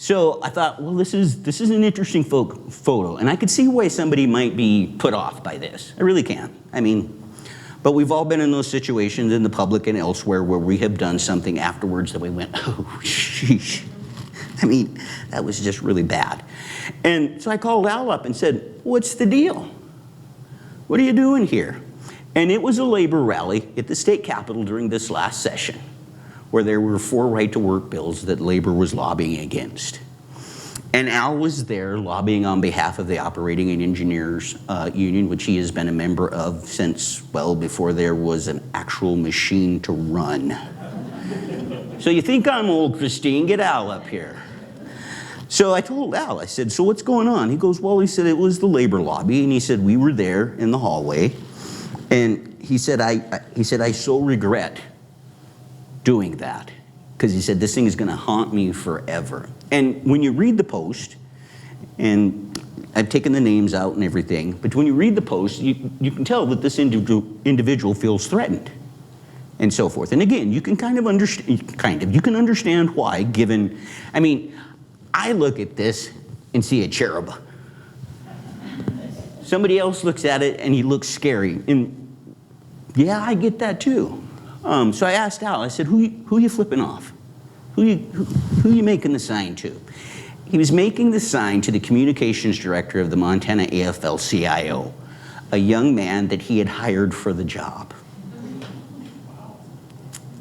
So I thought, well, this is an interesting photo, and I could see why somebody might be put off by this. I really can. I mean, but we've all been in those situations in the public and elsewhere where we have done something afterwards that we went, oh, sheesh. I mean, that was just really bad. And so I called Al up and said, what's the deal? What are you doing here? And it was a labor rally at the state capitol during this last session, where there were 4 right-to-work bills that labor was lobbying against. And Al was there lobbying on behalf of the Operating and Engineers Union, which he has been a member of since, well, before there was an actual machine to run. So you think I'm old, Christine? Get Al up here. So I told Al, I said, so what's going on? He goes, well, he said, it was the labor lobby, and he said, we were there in the hallway, and he said, I so regret doing that, because he said this thing is going to haunt me forever. And when you read the post, and I've taken the names out and everything, but when you read the post, you can tell that this individual feels threatened and so forth. And again, you can you can understand why, given, I mean, I look at this and see a cherub. Somebody else looks at it and he looks scary. And yeah, I get that too. So I asked Al, I said, who you flipping off? Who you making the sign to? He was making the sign to the communications director of the Montana AFL-CIO, a young man that he had hired for the job.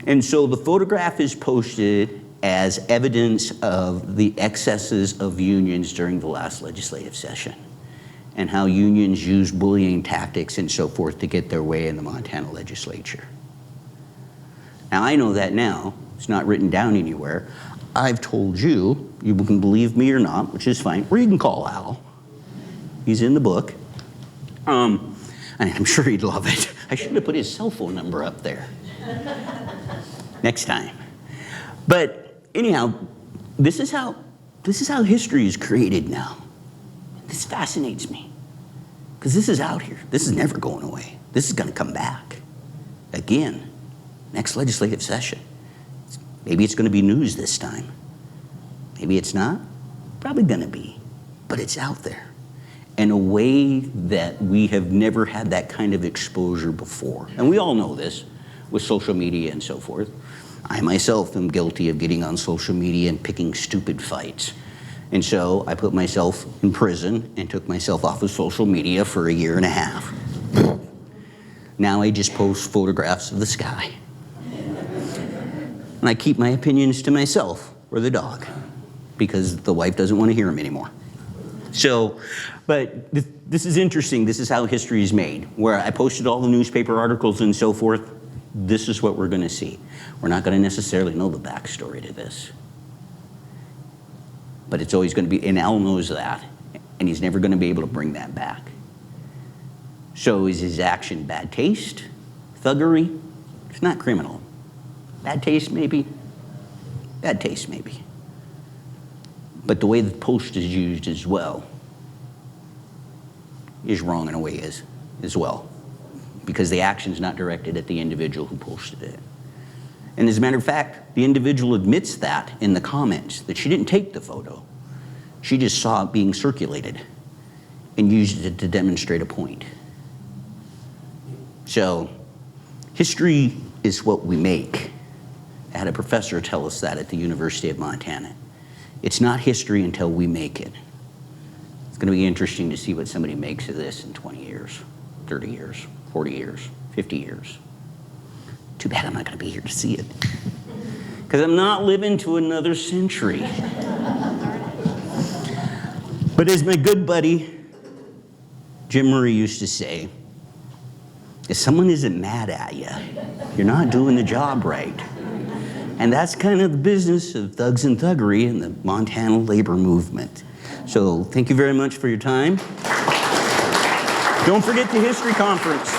And so the photograph is posted as evidence of the excesses of unions during the last legislative session, and how unions use bullying tactics and so forth to get their way in the Montana legislature. Now, I know that now. It's not written down anywhere. I've told you, you can believe me or not, which is fine, or you can call Al. He's in the book. And I'm sure he'd love it. I should have put his cell phone number up there. Next time. But anyhow, this is how history is created now. This fascinates me, because this is out here. This is never going away. This is going to come back again. Next legislative session. Maybe it's going to be news this time. Maybe it's not. Probably going to be. But it's out there in a way that we have never had that kind of exposure before. And we all know this with social media and so forth. I myself am guilty of getting on social media and picking stupid fights. And so I put myself in prison and took myself off of social media for 1.5 years. Now I just post photographs of the sky. And I keep my opinions to myself or the dog, because the wife doesn't want to hear them anymore. So, but this is interesting. This is how history is made. Where I posted all the newspaper articles and so forth, this is what we're going to see. We're not going to necessarily know the backstory to this. But it's always going to be, and Al knows that, and he's never going to be able to bring that back. So is his action bad taste? Thuggery? It's not criminal. Bad taste, maybe. Bad taste, maybe. But the way the post is used as well is wrong in a way as well, because the action's not directed at the individual who posted it. And as a matter of fact, the individual admits that in the comments, that she didn't take the photo. She just saw it being circulated and used it to demonstrate a point. So, history is what we make. I had a professor tell us that at the University of Montana. It's not history until we make it. It's going to be interesting to see what somebody makes of this in 20 years, 30 years, 40 years, 50 years. Too bad I'm not going to be here to see it, because I'm not living to another century. But as my good buddy Jim Murray used to say, if someone isn't mad at you, you're not doing the job right. And that's kind of the business of thugs and thuggery and the Montana labor movement. So thank you very much for your time. Don't forget the history conference.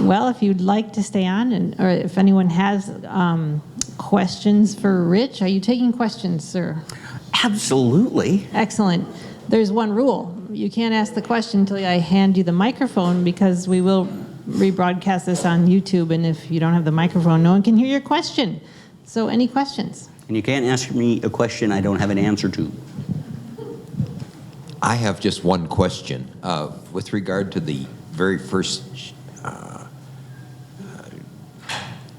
Well, if you'd like to stay on, or if anyone has questions for Rich, are you taking questions, sir? Absolutely. Excellent. There's one rule. You can't ask the question until I hand you the microphone, because we will rebroadcast this on YouTube, and if you don't have the microphone, no one can hear your question. So any questions? And you can't ask me a question I don't have an answer to. I have just one question. With regard to the very first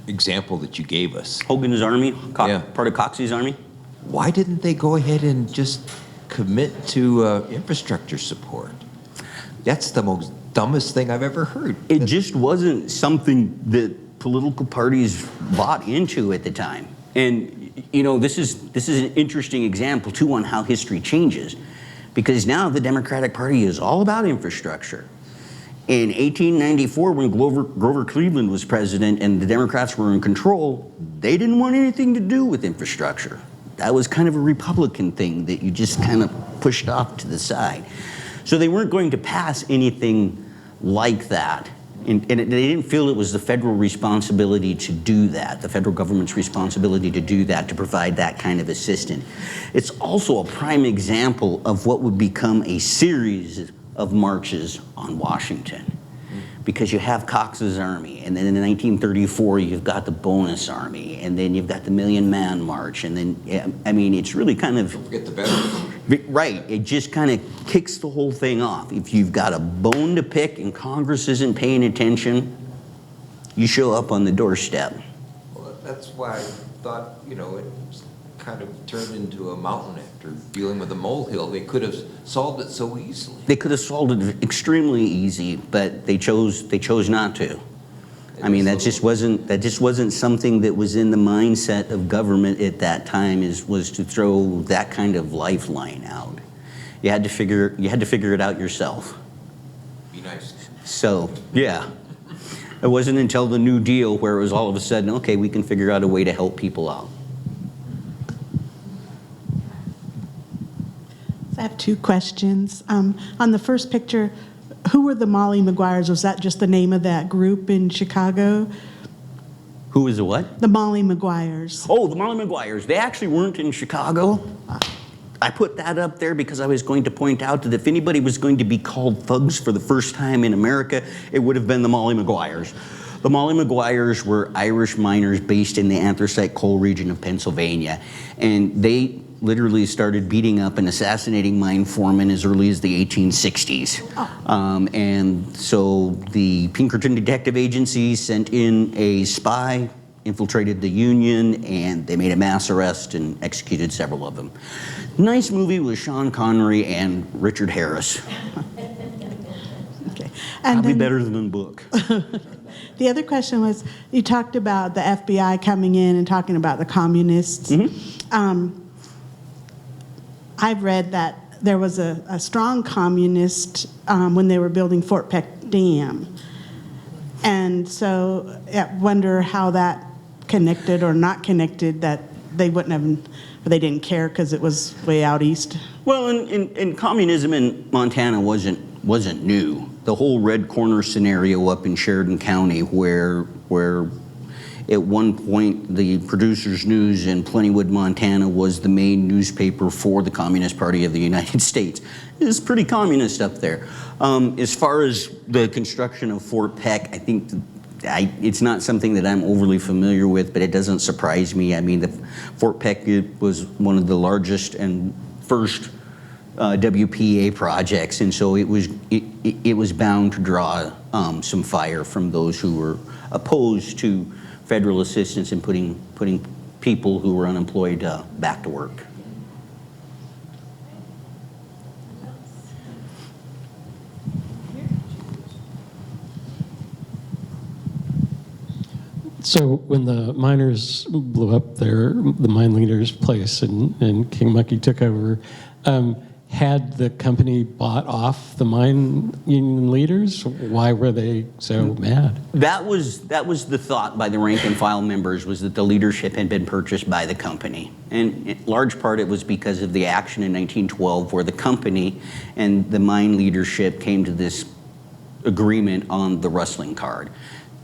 example that you gave us, Hogan's Army, Yeah. part of Coxey's Army. why didn't they go ahead and just commit to infrastructure support? That's the most dumbest thing I've ever heard. It just wasn't something that political parties bought into at the time. And you know, this is an interesting example too on how history changes, because now the Democratic Party is all about infrastructure. In 1894, when Grover Cleveland was president and the Democrats were in control, they didn't want anything to do with infrastructure. That was kind of a Republican thing that you just kind of pushed off to the side. So they weren't going to pass anything like that. And they didn't feel it was the federal responsibility to do that, the federal government's responsibility to do that, to provide that kind of assistance. It's also a prime example of what would become a series of marches on Washington. Because you have Cox's Army, and then in 1934 you've got the Bonus Army, and then you've got the Million Man March, and then, I mean, it's really kind of... Don't forget the veterans. Right, it just kind of kicks the whole thing off. If you've got a bone to pick and Congress isn't paying attention, you show up on the doorstep. Well, that's why I thought, you know, it kind of turned into a mountain after dealing with a molehill. They could have solved it so easily. They could have solved it extremely easy, but they chose not to. I mean, that just wasn't something that was in the mindset of government at that time, was to throw that kind of lifeline out. You had to figure it out yourself. Be nice. So, yeah. It wasn't until the New Deal where it was all of a sudden, okay, we can figure out a way to help people out. I have two questions. On the first picture, who were the Molly Maguires? Was that just the name of that group in Chicago? Who was the what? The Molly Maguires. Oh, the Molly Maguires. They actually weren't in Chicago. I put that up there because I was going to point out that if anybody was going to be called thugs for the first time in America, it would have been the Molly Maguires. The Molly Maguires were Irish miners based in the anthracite coal region of Pennsylvania, and they literally started beating up and assassinating mine foremen as early as the 1860s. And so the Pinkerton Detective Agency sent in a spy, infiltrated the Union, and they made a mass arrest and executed several of them. Nice movie with Sean Connery and Richard Harris. Okay. Probably better than the book. The other question was, you talked about the FBI coming in and talking about the communists. Mm-hmm. I've read that there was a strong communist when they were building Fort Peck Dam. And so I wonder how that connected or not connected, that they wouldn't have, or they didn't care because it was way out east. Well, and communism in Montana wasn't new. The whole Red Corner scenario up in Sheridan County, where at one point the Producers News in Plentywood, Montana was the main newspaper for the Communist Party of the United States. It's pretty communist up there. As far as the construction of Fort Peck, I think it's not something that I'm overly familiar with, but it doesn't surprise me. I mean, the Fort Peck was one of the largest and first WPA projects, and so it was bound to draw some fire from those who were opposed to federal assistance in putting people who were unemployed back to work. So when the miners blew up the mine leader's place and King Monkey took over, had the company bought off the mine union leaders? Why were they so mad? That was the thought by the rank and file members, was that the leadership had been purchased by the company. And in large part it was because of the action in 1912 where the company and the mine leadership came to this agreement on the rustling card,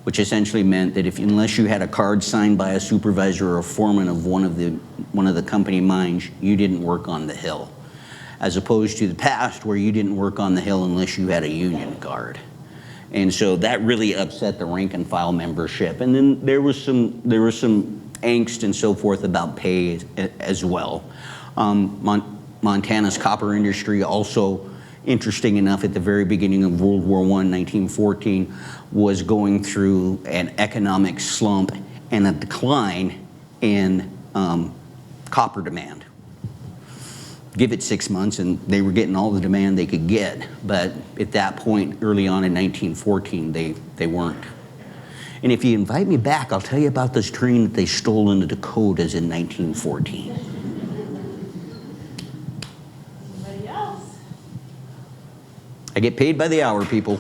which essentially meant that unless you had a card signed by a supervisor or a foreman of one of the company mines, you didn't work on the hill. As opposed to the past where you didn't work on the hill unless you had a union card. And so that really upset the rank and file membership. And then there was some angst and so forth about pay as well. Montana's copper industry also, interesting enough, at the very beginning of World War I, 1914, was going through an economic slump and a decline in copper demand. Give it 6 months and they were getting all the demand they could get. But at that point, early on in 1914, they weren't. And if you invite me back, I'll tell you about this train that they stole into the Dakotas in 1914. Anybody else? I get paid by the hour, people.